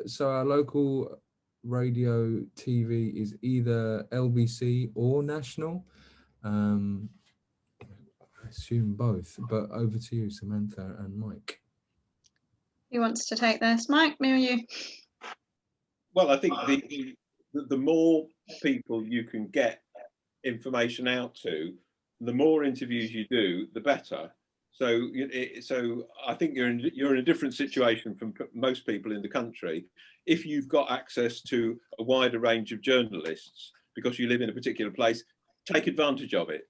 So our local radio TV is either LBC or national. I assume both, but over to you, Samantha and Mike. Who wants to take this? Mike, me or you? Well, I think the more people you can get information out to, the more interviews you do, the better. So I think you're in a different situation from most people in the country. If you've got access to a wider range of journalists because you live in a particular place, take advantage of it.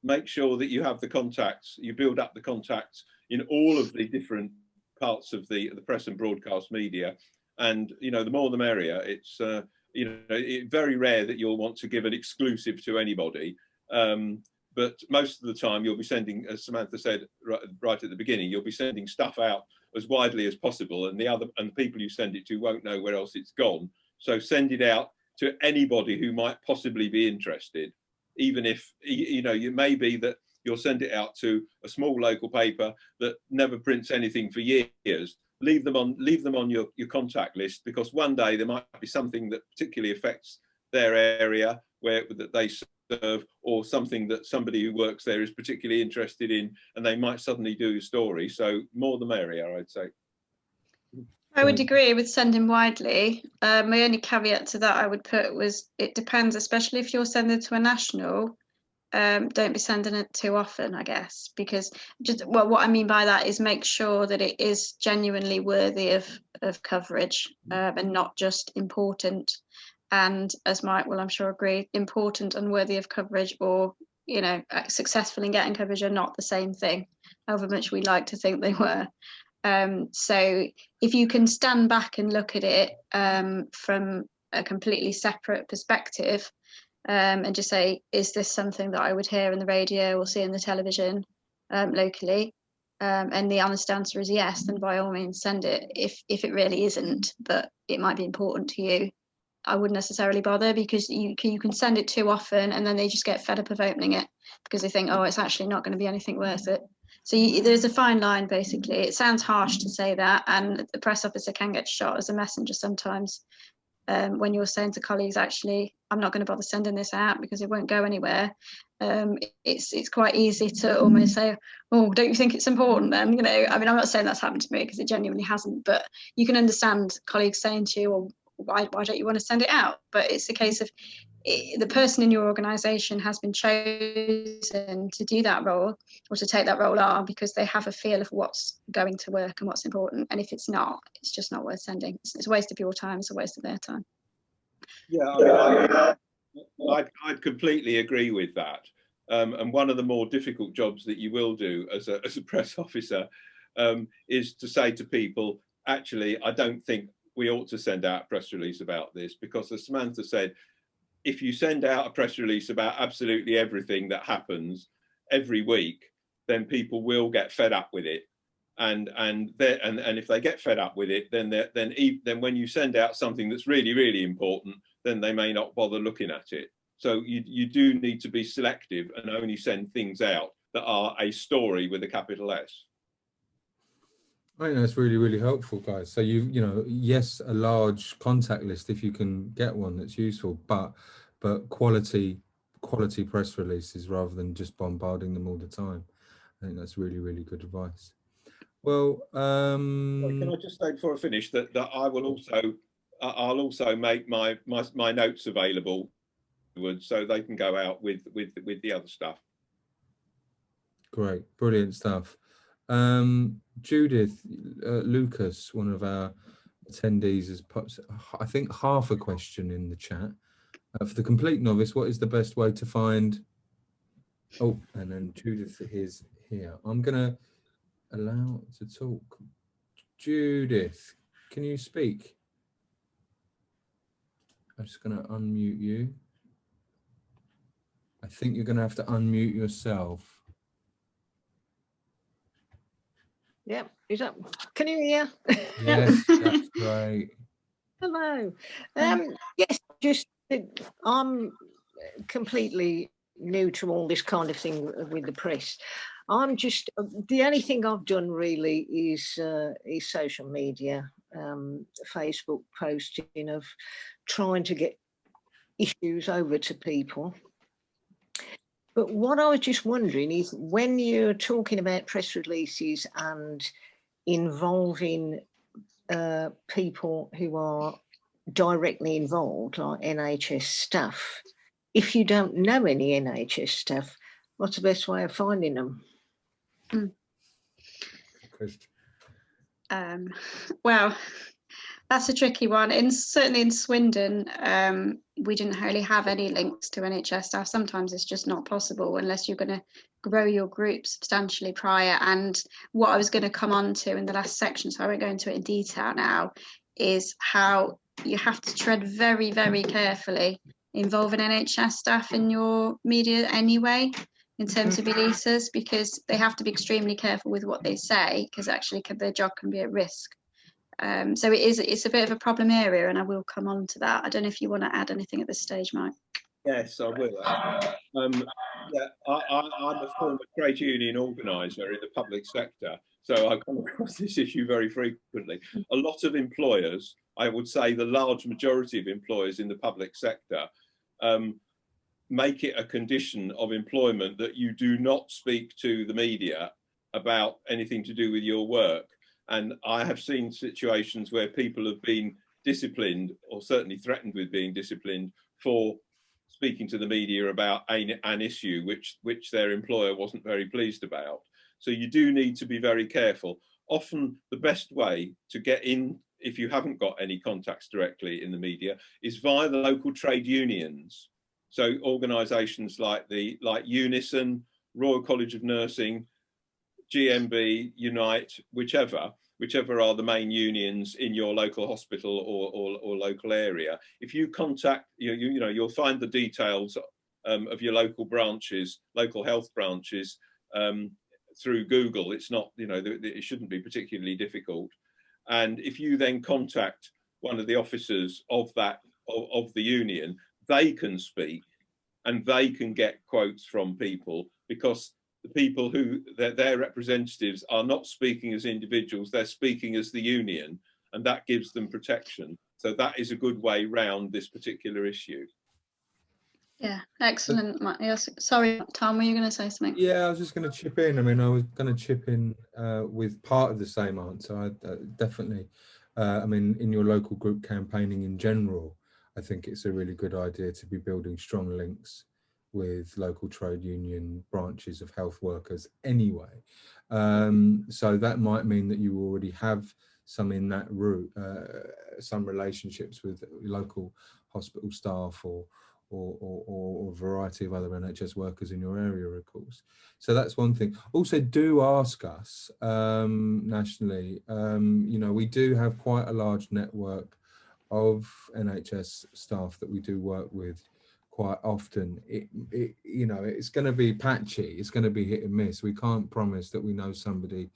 Make sure that you have the contacts, you build up the contacts in all of the different parts of the press and broadcast media. And, the more the merrier. It's, it's very rare that you'll want to give an exclusive to anybody. But most of the time you'll be sending, as Samantha said right at the beginning, you'll be sending stuff out as widely as possible, and the people you send it to won't know where else it's gone. So send it out to anybody who might possibly be interested, even if, it may be that you'll send it out to a small local paper that never prints anything for years. Leave them on your contact list, because one day there might be something that particularly affects their area that they serve, or something that somebody who works there is particularly interested in, and they might suddenly do a story. So more the merrier, I'd say. I would agree with sending widely. My only caveat to that I would put was it depends, especially if you're sending to a national. Don't be sending it too often, I guess, because what I mean by that is make sure that it is genuinely worthy of coverage, and not just important. And as Mike will, I'm sure, agree, important and worthy of coverage, or successful in getting coverage, are not the same thing, however much we like to think they were. So if you can stand back and look at it from a completely separate perspective, and just say, is this something that I would hear in the radio or see in the television locally? And the honest answer is yes, then by all means send it. If it really isn't, but it might be important to you, I wouldn't necessarily bother, because you can send it too often and then they just get fed up of opening it because they think, oh, it's actually not going to be anything worth it. So there's a fine line, basically. It sounds harsh to say that, and the press officer can get shot as a messenger sometimes. When you're saying to colleagues, actually, I'm not going to bother sending this out because it won't go anywhere. It's quite easy to almost say, oh, don't you think it's important then? I mean, I'm not saying that's happened to me, because it genuinely hasn't, but you can understand colleagues saying to you, well, why don't you want to send it out? But it's a case of the person in your organisation has been chosen to do that role, or to take that role on, because they have a feel of what's going to work and what's important. And if it's not, it's just not worth sending. It's a waste of your time. It's a waste of their time. Yeah, I mean, I'd completely agree with that. And one of the more difficult jobs that you will do as a press officer is to say to people, actually, I don't think we ought to send out a press release about this, because, as Samantha said, if you send out a press release about absolutely everything that happens every week, then people will get fed up with it. And if they get fed up with it, then when you send out something that's really, really important, then they may not bother looking at it. So you do need to be selective and only send things out that are a story with a capital S. I think that's really, really helpful, guys. So yes, a large contact list if you can get one that's useful, but quality quality press releases rather than just bombarding them all the time. I think that's really, really good advice. Well, Can I just say before I finish that I will also I'll also make my notes available so they can go out with the other stuff. Great, brilliant stuff. Judith, Lucas, one of our attendees, has put, I think, half a question in the chat. For the complete novice, what is the best way to find? Oh, and then Judith is here. I'm going to allow to talk. Judith, can you speak? I'm just going to unmute you. I think you're going to have to unmute yourself. Yep, is that? Can you hear? Yes, that's great. Hello. Yes, just I'm completely new to all this kind of thing with the press. I'm just the only thing I've done really is social media, Facebook posting of trying to get issues over to people. But what I was just wondering is when you're talking about press releases and involving people who are directly involved, like NHS staff, if you don't know any NHS staff, what's the best way of finding them? Well, that's a tricky one. Certainly in Swindon, we didn't really have any links to NHS staff. Sometimes it's just not possible unless you're going to grow your group substantially prior. And what I was going to come on to in the last section, so I won't go into it in detail now, is how you have to tread very, very carefully involving NHS staff in your media anyway, in terms of releases, because they have to be extremely careful with what they say, because actually their job can be at risk. So it's a bit of a problem area, and I will come on to that. I don't know if you want to add anything at this stage, Mike. Yes, I will. Yeah, I'm a former trade union organiser in the public sector, so I come across this issue very frequently. A lot of employers, I would say the large majority of employers in the public sector, make it a condition of employment that you do not speak to the media about anything to do with your work. And I have seen situations where people have been disciplined, or certainly threatened with being disciplined, for speaking to the media about an issue which their employer wasn't very pleased about. So you do need to be very careful. Often the best way to get in, if you haven't got any contacts directly in the media, is via the local trade unions. So organisations like Unison, Royal College of Nursing, GMB, Unite, whichever are the main unions in your local hospital or local area. If you contact, you'll find the details of your local branches, local health branches, through Google. It's not, it shouldn't be particularly difficult. And if you then contact one of the officers of the union, they can speak and they can get quotes from people, because the people who their representatives are not speaking as individuals, they're speaking as the union, and that gives them protection. So that is a good way round this particular issue. Yeah, excellent. Yes, sorry, Tom, were you going to say something? Yeah, I was just going to chip in. I mean, I was going to chip in with part of the same answer. I definitely, I mean, in your local group campaigning in general, I think it's a really good idea to be building strong links with local trade union branches of health workers anyway. So that might mean that you already have some in that route, some relationships with local hospital staff or a variety of other NHS workers in your area, of course. So that's one thing. Also, do ask us nationally. We do have quite a large network of NHS staff that we do work with quite often. It's going to be patchy, it's going to be hit and miss. We can't promise that we know somebody.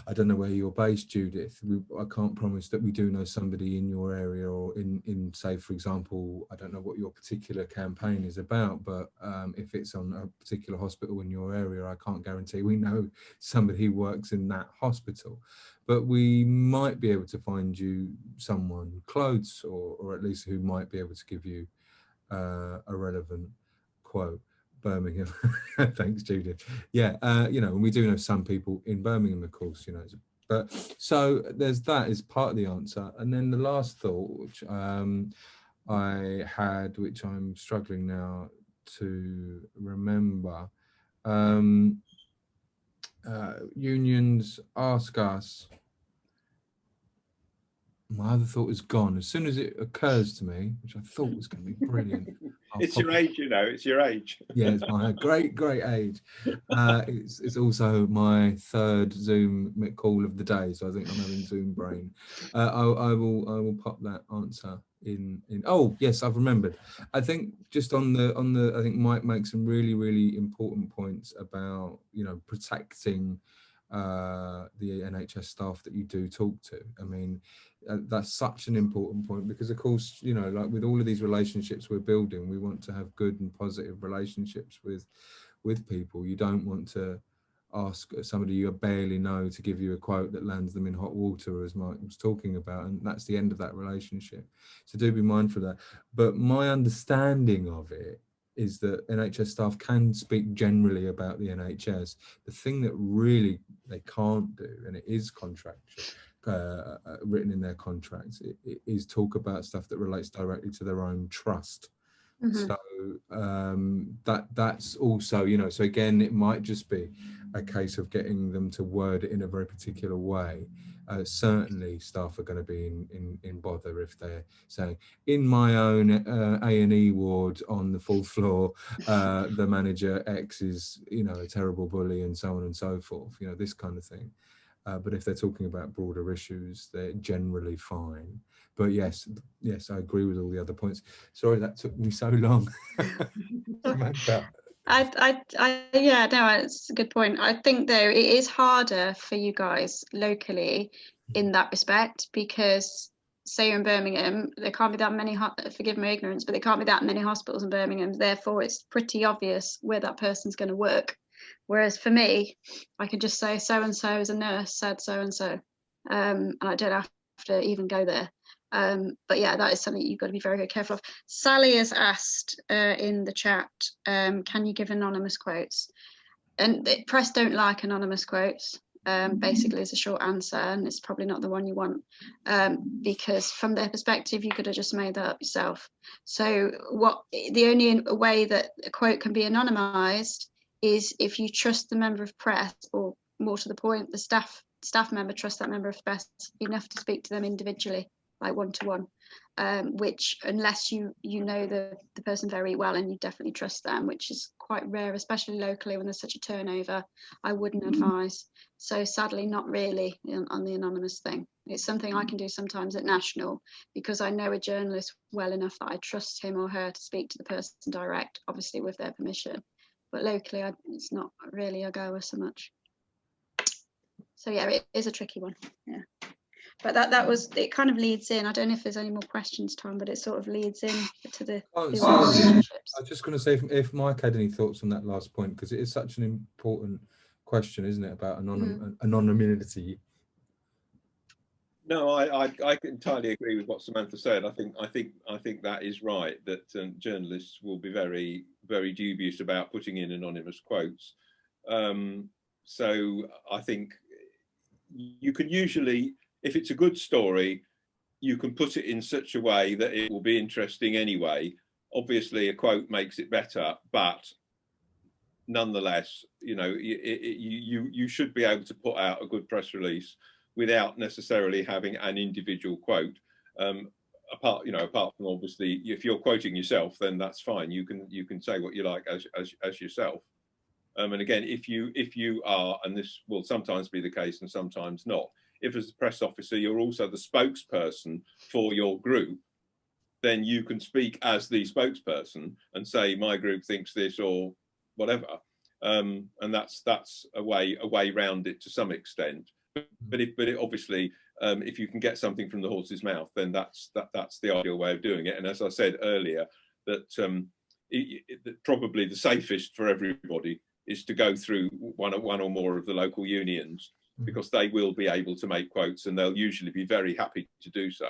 I don't know where you're based, Judith. I can't promise that we do know somebody in your area, or in say, for example, I don't know what your particular campaign is about, but if it's on a particular hospital in your area, I can't guarantee we know somebody who works in that hospital. But we might be able to find you someone close, or at least who might be able to give you a relevant quote Birmingham. Thanks, Judith. Yeah, you know, and we do know some people in Birmingham, of course, you know, but so there's that is part of the answer. And then the last thought, which I had, which I'm struggling now to remember, unions ask us. My other thought is gone. As soon as it occurs to me, which I thought was going to be brilliant. It's your age, you know, it's your age. Yeah, it's my great age. It's also my third Zoom call of the day, so I think I'm having Zoom brain. I will pop that answer in. Oh yes, I've remembered. I think just on the I think Mike makes some really important points about, you know, protecting the NHS staff that you do talk to. I mean, that's such an important point, because of course, you know, like with all of these relationships we're building, we want to have good and positive relationships with people. You don't want to ask somebody you barely know to give you a quote that lands them in hot water, as Mike was talking about, and that's the end of that relationship. So do be mindful of that. But my understanding of it is that NHS staff can speak generally about the NHS. The thing that really they can't do, and it is contractual, written in their contracts, it is talk about stuff that relates directly to their own trust. So that's also, you know, so again, it might just be a case of getting them to word it in a very particular way. Certainly staff are going to be in bother if they're saying, in my own A&E ward on the 4th floor, the manager X is, you know, a terrible bully, and so on and so forth, you know, this kind of thing. But if they're talking about broader issues, they're generally fine. But yes, I agree with all the other points. Sorry, that took me so long. Samantha. Yeah, no, it's a good point. I think though it is harder for you guys locally in that respect, because say you're in Birmingham, there can't be that many, forgive my ignorance, but there can't be that many hospitals in Birmingham. Therefore, it's pretty obvious where that person's going to work. Whereas for me, I could just say so and so is a nurse said so and so, and I don't have to even go there. But yeah, that is something you've got to be very careful of. Sally has asked in the chat, can you give anonymous quotes? And the press don't like anonymous quotes. Basically, is a short answer, and it's probably not the one you want, because from their perspective, you could have just made that up yourself. So the only way that a quote can be anonymized is if you trust the member of press, or more to the point, the staff member trusts that member of press enough to speak to them individually, like one-to-one, which unless you know the person very well and you definitely trust them, which is quite rare, especially locally when there's such a turnover, I wouldn't advise. So sadly, not really on the anonymous thing. It's something I can do sometimes at national, because I know a journalist well enough that I trust him or her to speak to the person direct, obviously with their permission. But locally, it's not really a goer so much. So yeah, it is a tricky one. Yeah. But that was, it kind of leads in. I don't know if there's any more questions, Tom, but it sort of leads in to the relationships. I was just going to say, if Mike had any thoughts on that last point, because it is such an important question, isn't it, about anonymity? No, I entirely agree with what Samantha said. I think that is right, that journalists will be very dubious about putting in anonymous quotes. So I think you can usually, if it's a good story, you can put it in such a way that it will be interesting anyway. Obviously, a quote makes it better, but nonetheless, you know, you should be able to put out a good press release without necessarily having an individual quote. Apart from obviously, if you're quoting yourself, then that's fine. You can say what you like as yourself. And again, if you are, and this will sometimes be the case and sometimes not, if as a press officer you're also the spokesperson for your group, then you can speak as the spokesperson and say my group thinks this or whatever, and that's a way round it to some extent. But obviously, if you can get something from the horse's mouth, then that's the ideal way of doing it. And as I said earlier, that probably the safest for everybody is to go through one or more of the local unions, because they will be able to make quotes and they'll usually be very happy to do so.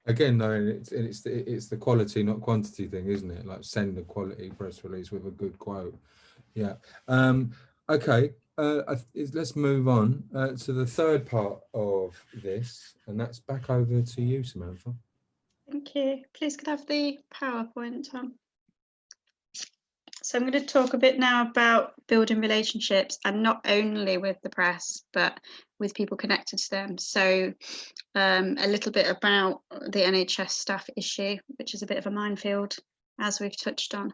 Again, though, it's the quality, not quantity thing, isn't it? Like, send a quality press release with a good quote. Yeah. Okay. Let's move on to the third part of this, and that's back over to you, Samantha. Thank you. Please could I have the PowerPoint, Tom? So I'm going to talk a bit now about building relationships, and not only with the press, but with people connected to them. So a little bit about the NHS staff issue, which is a bit of a minefield, as we've touched on,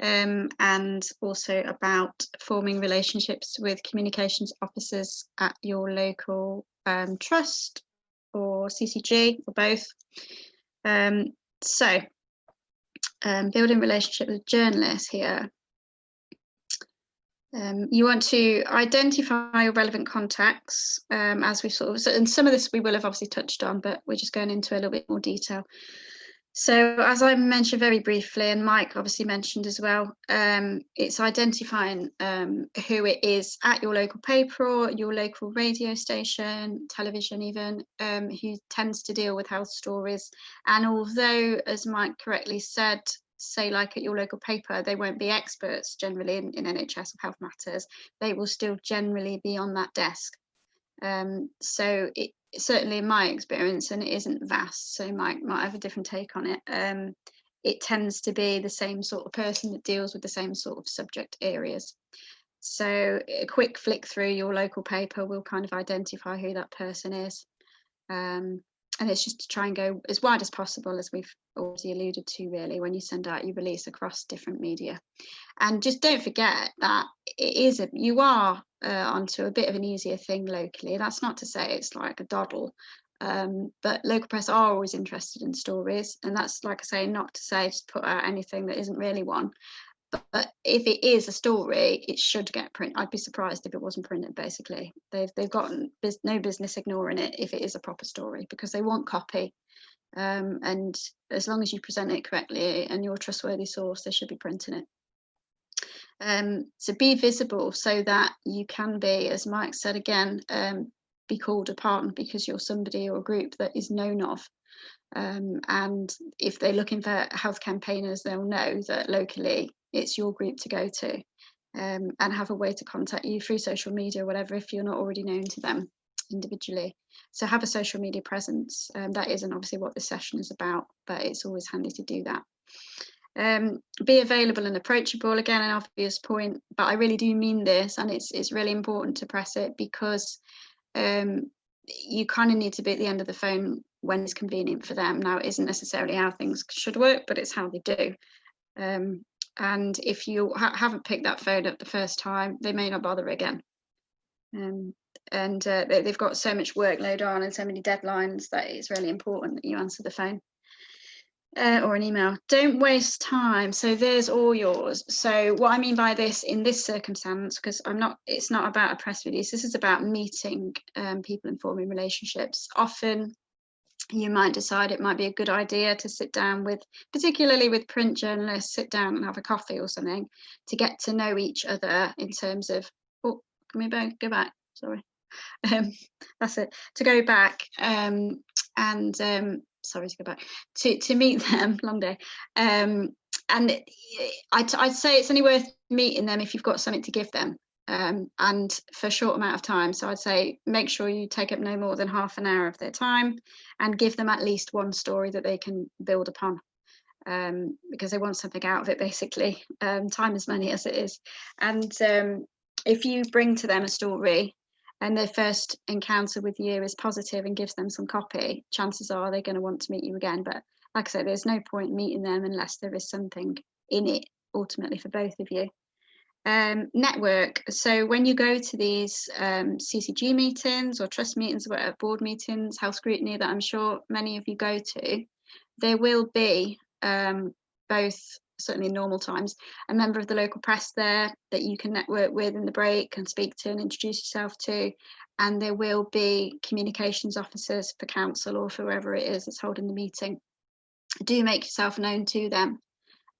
and also about forming relationships with communications officers at your local trust or CCG or both. Building relationship with journalists here. You want to identify your relevant contacts, as we sort of, and some of this we will have obviously touched on, but we're just going into a little bit more detail. So as I mentioned very briefly, and Mike obviously mentioned as well, it's identifying who it is at your local paper or your local radio station, television even, who tends to deal with health stories. And although, as Mike correctly said, say like at your local paper, they won't be experts generally in NHS or health matters, they will still generally be on that desk. So it certainly in my experience, and it isn't vast, so Mike might have a different take on it, it tends to be the same sort of person that deals with the same sort of subject areas. So a quick flick through your local paper will kind of identify who that person is, and it's just to try and go as wide as possible, as we've already alluded to, really, when you send out your release across different media. And just don't forget that you are onto a bit of an easier thing locally. That's not to say it's like a doddle, but local press are always interested in stories, and that's, like I say, not to say just put out anything that isn't really one. But if it is a story, it should get printed. I'd be surprised if it wasn't printed. Basically, they've got no business ignoring it if it is a proper story, because they want copy. And as long as you present it correctly and you're a trustworthy source, they should be printing it. So be visible so that you can be, as Mike said again, be called upon because you're somebody or a group that is known of. And if they're looking for health campaigners, they'll know that locally it's your group to go to, and have a way to contact you through social media or whatever if you're not already known to them individually. So have a social media presence. That isn't obviously what this session is about, but it's always handy to do that. Be available and approachable, again an obvious point, but I really do mean this, and it's really important to press it, because you kind of need to be at the end of the phone when it's convenient for them. Now, it isn't necessarily how things should work, but it's how they do. And if you haven't picked that phone up the first time, they may not bother again. They've got so much workload on and so many deadlines that it's really important that you answer the phone or an email. Don't waste time. So there's all yours. So what I mean by this in this circumstance, because it's not about a press release, this is about meeting people and forming relationships. Often you might decide it might be a good idea to sit down with, particularly with print journalists, sit down and have a coffee or something to get to know each other in terms of, oh, can we go back? Sorry. That's it. To go back sorry, to go back to meet them. Long day. And I'd say it's only worth meeting them if you've got something to give them. And for a short amount of time. So I'd say make sure you take up no more than half an hour of their time and give them at least one story that they can build upon, because they want something out of it, basically. Time is money, as it is. And if you bring to them a story and their first encounter with you is positive and gives them some copy, chances are they're going to want to meet you again. But like I said, there's no point meeting them unless there is something in it ultimately for both of you. Network. So when you go to these CCG meetings or trust meetings, or board meetings, health scrutiny that I'm sure many of you go to, there will be both, certainly in normal times, a member of the local press there that you can network with in the break and speak to and introduce yourself to, and there will be communications officers for council or for whoever it is that's holding the meeting. Do make yourself known to them.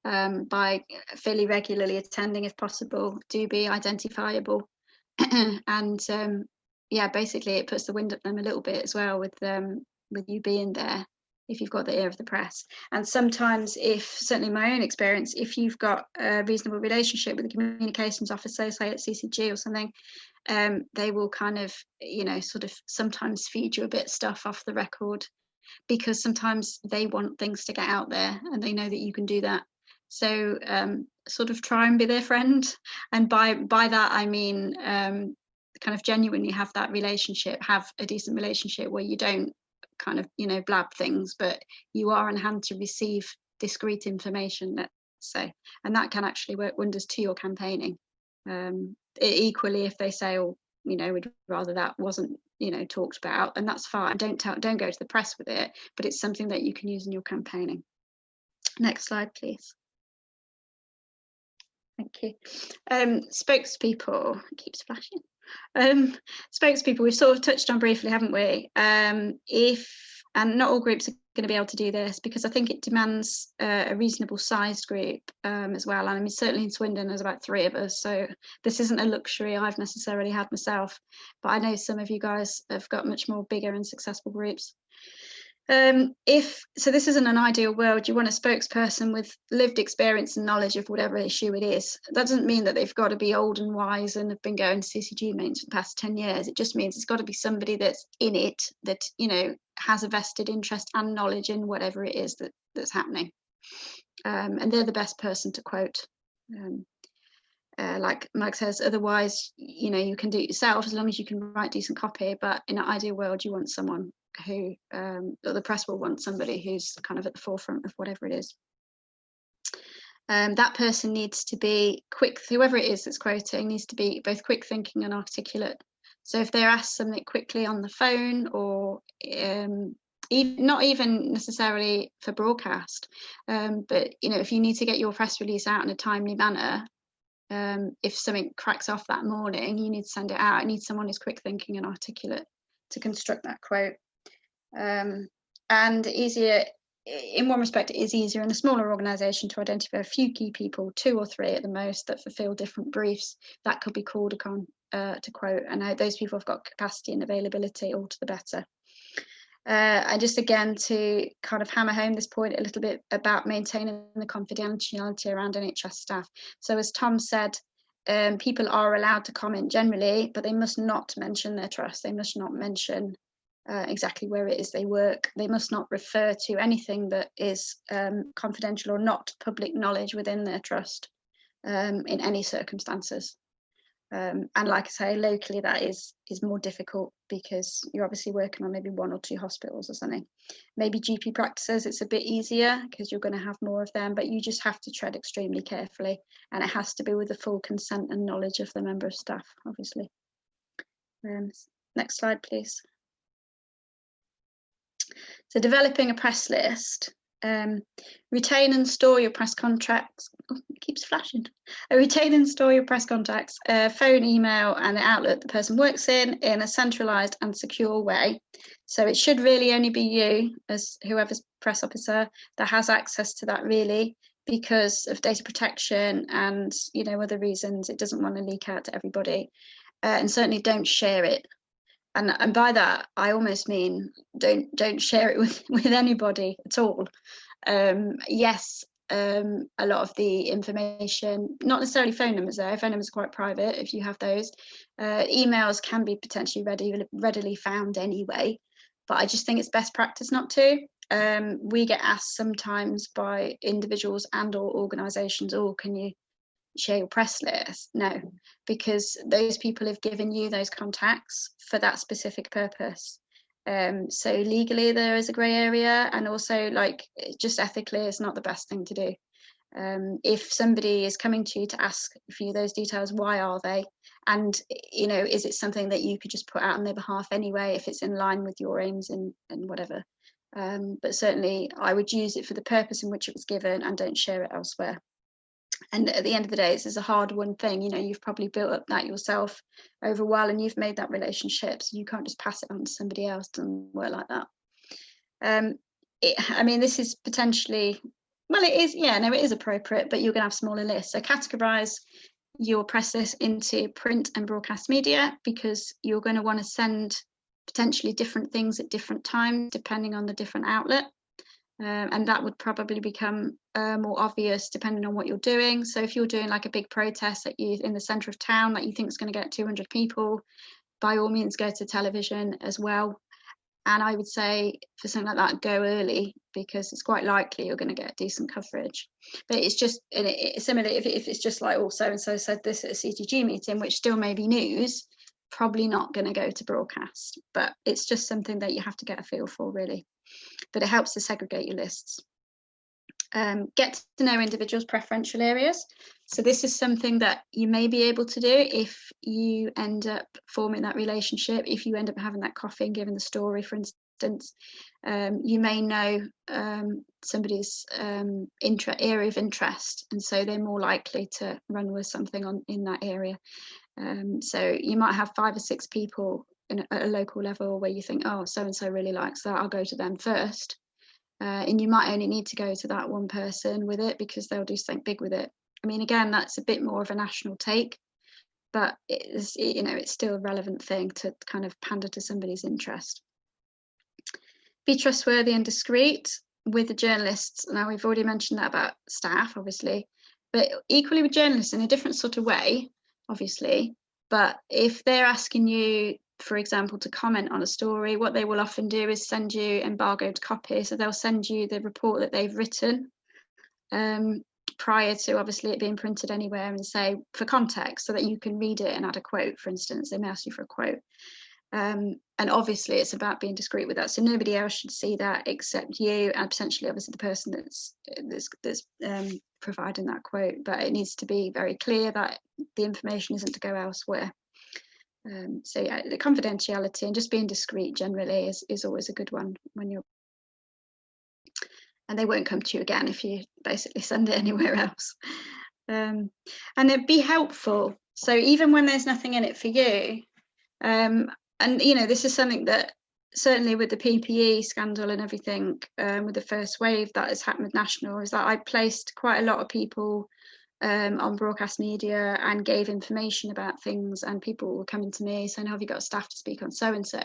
By fairly regularly attending if possible. Do be identifiable. And yeah, basically it puts the wind up them a little bit as well with you being there. if you've got the ear of the press. And sometimes, certainly my own experience, if you've got a reasonable relationship with the communications officer, say at CCG or something, they will kind of, sort of sometimes feed you a bit of stuff off the record, because sometimes they want things to get out there and they know that you can do that. So sort of try and be their friend. And by that, I mean, kind of genuinely have that relationship, have a decent relationship where you don't kind of, blab things, but you are on hand to receive discrete information, let's say. And that can actually work wonders to your campaigning. Equally, if they say, oh, we'd rather that wasn't, talked about, and that's fine. Don't go to the press with it, but it's something that you can use in your campaigning. Next slide, please. Thank you. Spokespeople, it keeps flashing. Spokespeople, we've sort of touched on briefly, haven't we? And not all groups are going to be able to do this, because I think it demands a reasonable sized group as well. And I mean, certainly in Swindon, there's about 3 of us. So this isn't a luxury I've necessarily had myself, but I know some of you guys have got much more bigger and successful groups. So this isn't an ideal world. You want a spokesperson with lived experience and knowledge of whatever issue it is. That doesn't mean that they've got to be old and wise and have been going to CCG meetings for the past 10 years. It just means it's got to be somebody that's in it, that, has a vested interest and knowledge in whatever it is that's happening. And they're the best person to quote. Like Mike says, otherwise, you can do it yourself as long as you can write decent copy. But in an ideal world, you want someone who, the press will want somebody who's kind of at the forefront of whatever it is. That person needs to be quick. Whoever it is that's quoting needs to be both quick thinking and articulate. So if they're asked something quickly on the phone, or not even necessarily for broadcast, but if you need to get your press release out in a timely manner, if something cracks off that morning, you need to send it out. It needs someone who's quick thinking and articulate to construct that quote. And easier, in one respect, it is easier in a smaller organisation to identify a few key people, 2 or 3 at the most, that fulfil different briefs that could be called upon to quote. And those people have got capacity and availability, all to the better. And just again to kind of hammer home this point a little bit about maintaining the confidentiality around NHS staff. So as Tom said, people are allowed to comment generally, but they must not mention their trust. They must not mention exactly where it is they work. They must not refer to anything that is confidential or not public knowledge within their trust in any circumstances. And like I say, locally that is more difficult, because you're obviously working on maybe 1 or 2 hospitals or something. Maybe GP practices, it's a bit easier because you're going to have more of them, but you just have to tread extremely carefully, and it has to be with the full consent and knowledge of the member of staff, obviously. Next slide, please. So developing a press list. Retain and store your press contracts. Oh, it keeps flashing. Retain and store your press contacts, phone, email, and the outlet the person works in a centralised and secure way. So it should really only be you, as whoever's press officer, that has access to that, really, because of data protection and other reasons. It doesn't want to leak out to everybody, and certainly don't share it. And by that, I almost mean don't share it with anybody at all. Yes, a lot of the information, not necessarily phone numbers though. Phone numbers are quite private if you have those. Emails can be potentially readily found anyway, but I just think it's best practice not to. We get asked sometimes by individuals and or organisations, oh, can you share your press list? No, because those people have given you those contacts for that specific purpose. So legally there is a grey area, and also just ethically it's not the best thing to do. If somebody is coming to you to ask for you those details, why are they? And is it something that you could just put out on their behalf anyway, if it's in line with your aims and whatever. But certainly I would use it for the purpose in which it was given, and don't share it elsewhere. And at the end of the day, this is a hard-won thing. you've probably built up that yourself over a while, and you've made that relationship, so you can't just pass it on to somebody else. It doesn't work like that. I mean, this is potentially, well, it is, it is appropriate, but you're going to have smaller lists. So categorise your press list into print and broadcast media, because you're going to want to send potentially different things at different times depending on the different outlet. And that would probably become more obvious depending on what you're doing. So if you're doing like a big protest that you in the centre of town that you think is going to get 200 people, by all means go to television as well. And I would say for something like that, go early, because it's quite likely you're going to get decent coverage. But it's just similarly, if it's just like, oh, so and so said this at a CTG meeting, which still may be news, probably not going to go to broadcast. But it's just something that you have to get a feel for, really. But it helps to segregate your lists. Get to know individuals' preferential areas. So this is something that you may be able to do if you end up forming that relationship, if you end up having that coffee and giving the story, for instance. You may know somebody's area of interest, and so they're more likely to run with something in that area. So you might have 5 or 6 people at a local level where you think, oh, so-and-so really likes that, I'll go to them first. And you might only need to go to that one person with it because they'll do something big with it. I mean, again, that's a bit more of a national take, but it's still a relevant thing to kind of pander to somebody's interest. Be trustworthy and discreet with the journalists. Now, we've already mentioned that about staff, obviously, but equally with journalists in a different sort of way, obviously. But if they're asking you, for example, to comment on a story, what they will often do is send you embargoed copy. So they'll send you the report that they've written prior to obviously it being printed anywhere, and say for context so that you can read it and add a quote, for instance. They may ask you for a quote. And obviously it's about being discreet with that. So nobody else should see that except you and potentially obviously the person that's providing that quote. But it needs to be very clear that the information isn't to go elsewhere. So yeah, the confidentiality and just being discreet generally is always a good one when you're, and they won't come to you again if you basically send it anywhere else. And it'd be helpful. So even when there's nothing in it for you, and this is something that certainly with the PPE scandal and everything, with the first wave that has happened with National, is that I placed quite a lot of people on broadcast media and gave information about things, and people were coming to me saying, have you got staff to speak on so-and-so?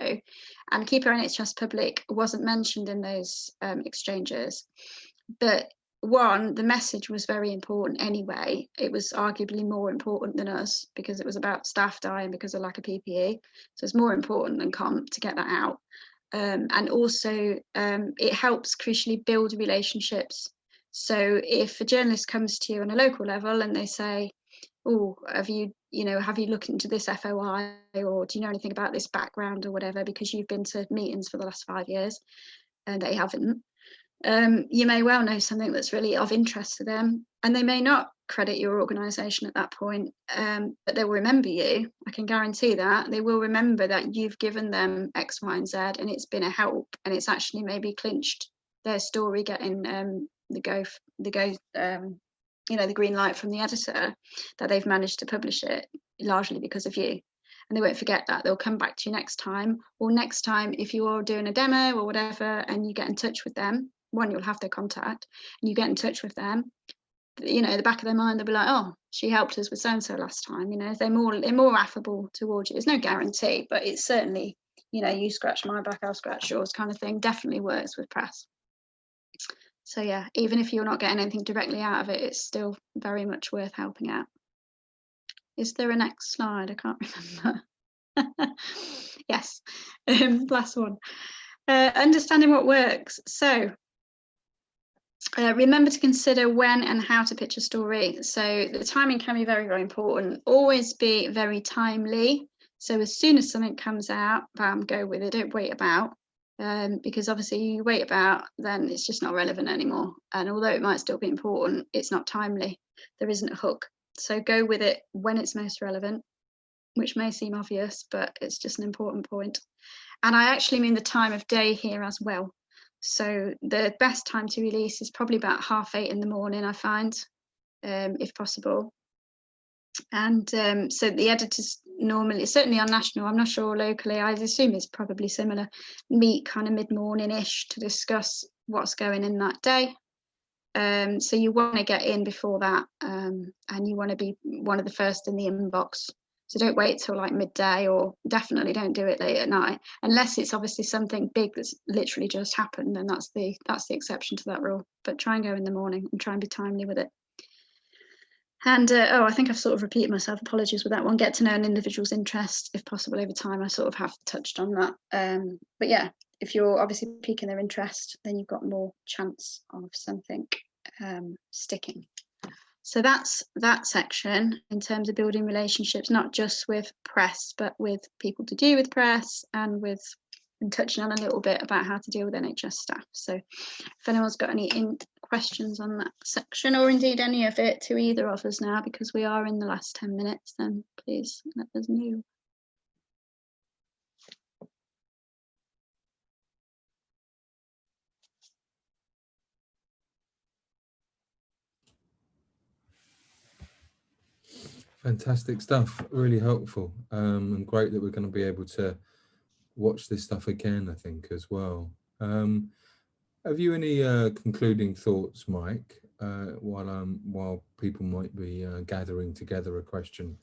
And Keep Our NHS Public wasn't mentioned in those exchanges. But one, the message was very important anyway. It was arguably more important than us because it was about staff dying because of lack of PPE. So it's more important than KONP to get that out. And also it helps crucially build relationships. So if a journalist comes to you on a local level and they say, oh, have you looked into this FOI, or do you know anything about this background or whatever, because you've been to meetings for the last 5 years and they haven't, you may well know something that's really of interest to them, and they may not credit your organisation at that point, but they will remember you. I can guarantee that they will remember that you've given them X, Y and Z and it's been a help, and it's actually maybe clinched their story getting the green light from the editor, that they've managed to publish it largely because of you. And they won't forget that. They'll come back to you next time, or next time if you are doing a demo or whatever and you get in touch with them, one, you'll have their contact and you get in touch with them, the back of their mind, they'll be like, oh, she helped us with so-and-so last time. They're more affable towards you. There's no guarantee, but it's certainly, you scratch my back, I'll scratch yours kind of thing, definitely works with press. So yeah, even if you're not getting anything directly out of it, it's still very much worth helping out. Is there a next slide? I can't remember. Yes, last one. Understanding what works. So remember to consider when and how to pitch a story. So the timing can be very, very important. Always be very timely. So as soon as something comes out, bam, go with it. Don't wait about. Because obviously you wait about, then it's just not relevant anymore. And although it might still be important, it's not timely. There isn't a hook. So go with it when it's most relevant, which may seem obvious, but it's just an important point. And I actually mean the time of day here as well. So the best time to release is probably about 8:30 in the morning, I find, if possible. And so the editors normally, certainly on national, I'm not sure locally, I assume it's probably similar, meet kind of mid-morning-ish to discuss what's going in that day. So you want to get in before that, and you want to be one of the first in the inbox So don't wait till like midday, or definitely don't do it late at night, unless it's obviously something big that's literally just happened, then that's the exception to that rule. But try and go in the morning and try and be timely with it. And oh, I think I've sort of repeated myself. Apologies with that one. Get to know an individual's interest, if possible, over time. I sort of have touched on that. But yeah, if you're obviously piquing their interest, then you've got more chance of something sticking. So that's that section in terms of building relationships, not just with press, but with people to do with press, and touching on a little bit about how to deal with NHS staff. So if anyone's got any questions on that section, or indeed any of it to either of us now, because we are in the last 10 minutes, then please let us know. Fantastic stuff, really helpful, and great that we're going to be able to watch this stuff again, I think, as well. Have you any concluding thoughts, Mike, while people might be gathering together a question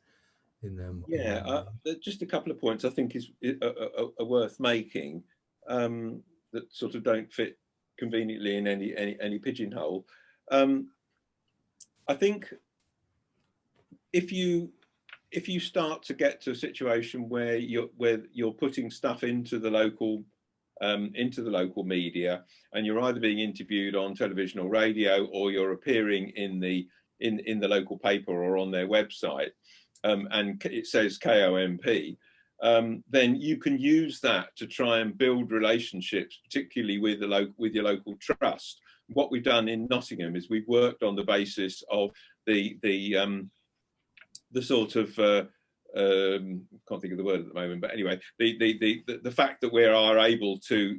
in them? Yeah, just a couple of points I think are worth making, that sort of don't fit conveniently in any pigeonhole. I think if you start to get to a situation where you're putting stuff into the local media, and you're either being interviewed on television or radio, or you're appearing in the local paper or on their website, and it says KONP, then you can use that to try and build relationships, particularly with your local trust. What we've done in Nottingham is we've worked on the basis of the sort of can't think of the word at the moment, but anyway, the fact that we are able to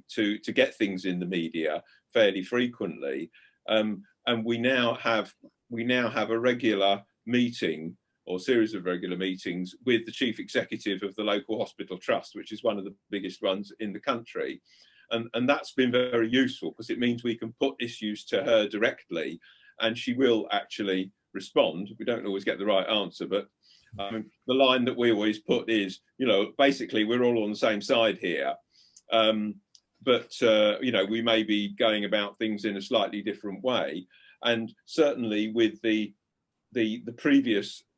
get things in the media fairly frequently, and we now have a regular meeting, or series of regular meetings, with the chief executive of the local hospital trust, which is one of the biggest ones in the country, and that's been very useful, because it means we can put issues to her directly, and she will actually respond. We don't always get the right answer, but the line that we always put is, basically we're all on the same side here, but we may be going about things in a slightly different way. And certainly with the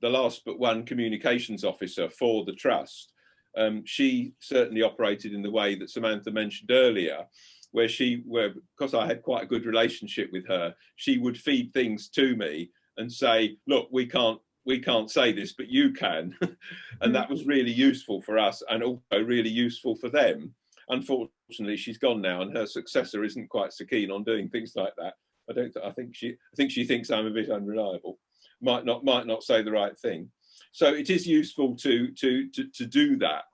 last but one communications officer for the trust, she certainly operated in the way that Samantha mentioned earlier, where because I had quite a good relationship with her, she would feed things to me and say, look, we can't say this, but you can. And that was really useful for us, and also really useful for them. Unfortunately, she's gone now, and her successor isn't quite so keen on doing things like that. I think she thinks I'm a bit unreliable. Might not say the right thing. So it is useful to do that.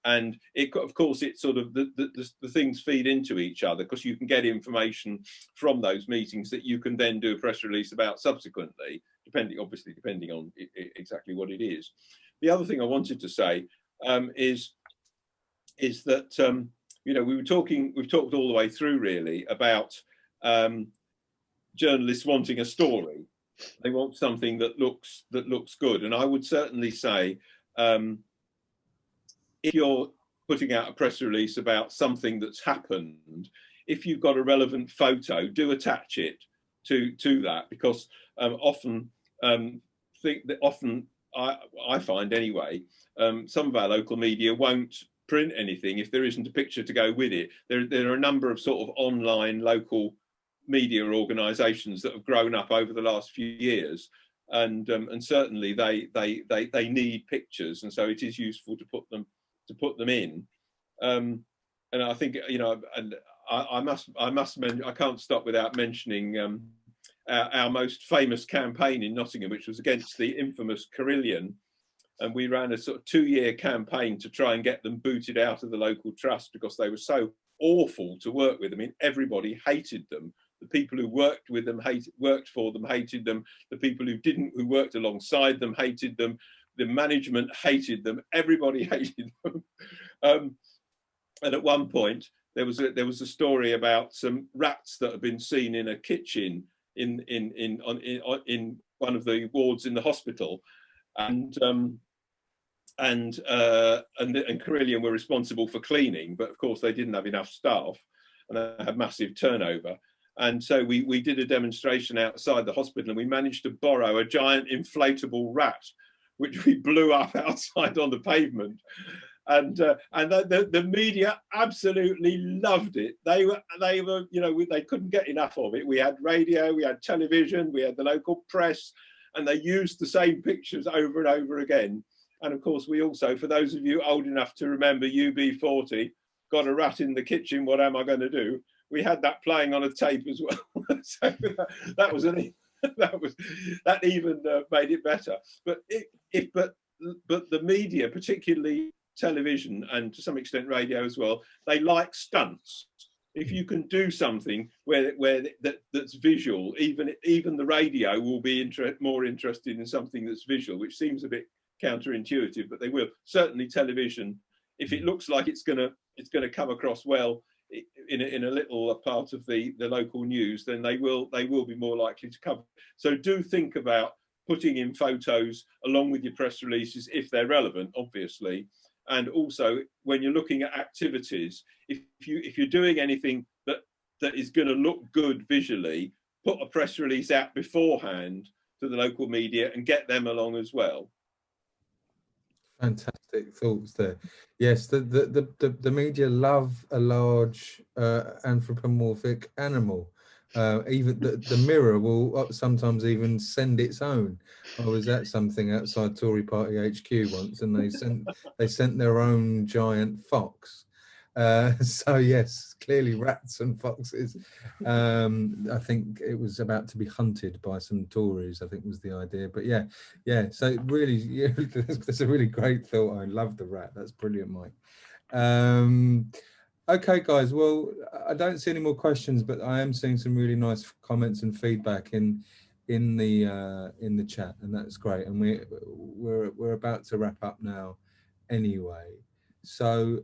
And of course, it's sort of the things feed into each other, because you can get information from those meetings that you can then do a press release about subsequently, depending on exactly what it is. The other thing I wanted to say is that we've talked all the way through really about journalists wanting a story. They want something that looks good, and I would certainly say, if you're putting out a press release about something that's happened, if you've got a relevant photo, do attach it to that, because often I find anyway, some of our local media won't print anything if there isn't a picture to go with it. There are a number of sort of online local media organisations that have grown up over the last few years, and certainly they need pictures, and so it is useful to put them in. And I think and I must mention, I can't stop without mentioning our most famous campaign in Nottingham, which was against the infamous Carillion, and we ran a sort of 2-year campaign to try and get them booted out of the local trust, because they were so awful to work with. I mean, everybody hated them. The people who worked with them worked for them hated them. The people who didn't, who worked alongside them, hated them. The management hated them. Everybody hated them. And at one point, there was a story about some rats that had been seen in a kitchen in one of the wards in the hospital, and Carillion were responsible for cleaning, but of course they didn't have enough staff and they had massive turnover. And so we did a demonstration outside the hospital, and we managed to borrow a giant inflatable rat, which we blew up outside on the pavement. And the media absolutely loved it. They were, you know, they couldn't get enough of it. We had radio, we had television, we had the local press, and they used the same pictures over and over again. And of course, we also, for those of you old enough to remember UB40, got a rat in the kitchen, what am I going to do? We had that playing on a tape as well. So that even made it better. But but the media, particularly television and to some extent radio as well, they like stunts. If you can do something that's visual, even the radio will be more interested in something that's visual, which seems a bit counterintuitive, but they will. Certainly television, if it looks like it's gonna come across well in a little part of the local news, then they will be more likely to cover. So do think about putting in photos along with your press releases if they're relevant, obviously. And also when you're looking at activities, if you're doing anything that is going to look good visually, put a press release out beforehand to the local media and get them along as well. Fantastic thoughts there. Yes, the media love a large anthropomorphic animal. Even the Mirror will sometimes even send its own. I was at something outside Tory Party HQ once, and they sent their own giant fox. So yes, clearly rats and foxes. I think it was about to be hunted by some Tories, I think was the idea. But yeah. So really, yeah, that's a really great thought. I love the rat. That's brilliant, Mike. Okay, guys. Well, I don't see any more questions, but I am seeing some really nice comments and feedback in the chat, and that's great. And we're about to wrap up now, anyway. So.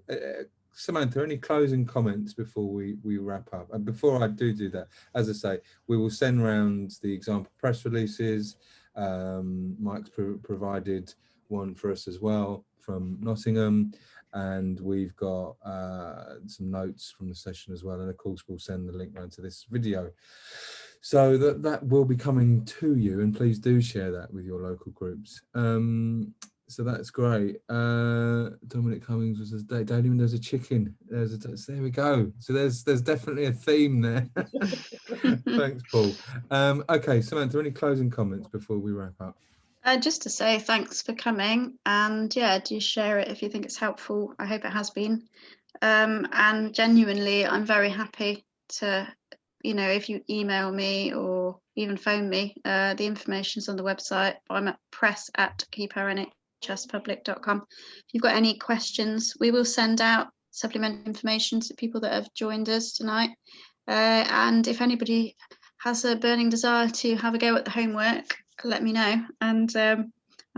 Samantha, any closing comments before we wrap up? And before I do that, as I say, we will send round the example press releases. Mike's provided one for us as well from Nottingham, and we've got some notes from the session as well. And of course, we'll send the link round to this video. So that will be coming to you, and please do share that with your local groups. So that's great. Dominic Cummings was Daily, there's a chicken. There we go. So there's definitely a theme there. Thanks, Paul. Okay, Samantha, any closing comments before we wrap up? Just to say thanks for coming, and yeah, do share it if you think it's helpful. I hope it has been. And genuinely, I'm very happy to, you know, if you email me or even phone me, the information's on the website. I'm at press@KONP.com. If you've got any questions, we will send out supplementary information to people that have joined us tonight. And if anybody has a burning desire to have a go at the homework, let me know. And I'm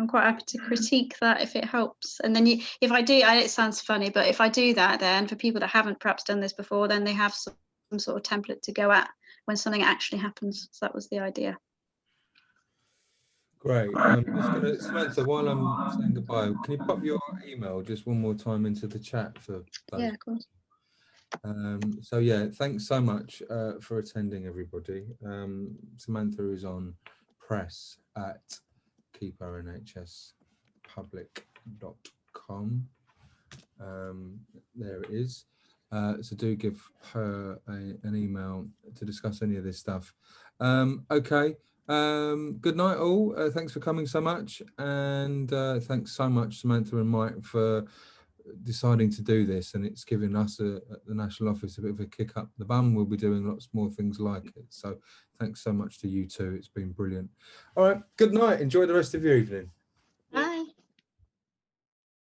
quite happy to critique that if it helps. And then if I do, it sounds funny, but if I do that, then for people that haven't perhaps done this before, then they have some sort of template to go at when something actually happens. So that was the idea. Great. I'm just going to, Samantha, while I'm saying goodbye, can you pop your email just one more time into the chat for those? Yeah, of course. So yeah, thanks so much for attending, everybody. Samantha is on press@keeponhspublic.com. There it is. So do give her an email to discuss any of this stuff. Okay. Good night all. Thanks for coming so much, and thanks so much, Samantha and Mike, for deciding to do this, and it's given us at the National Office a bit of a kick up the bum. We'll be doing lots more things like it, so thanks so much to you two. It's been brilliant. All right, good night. Enjoy the rest of your evening.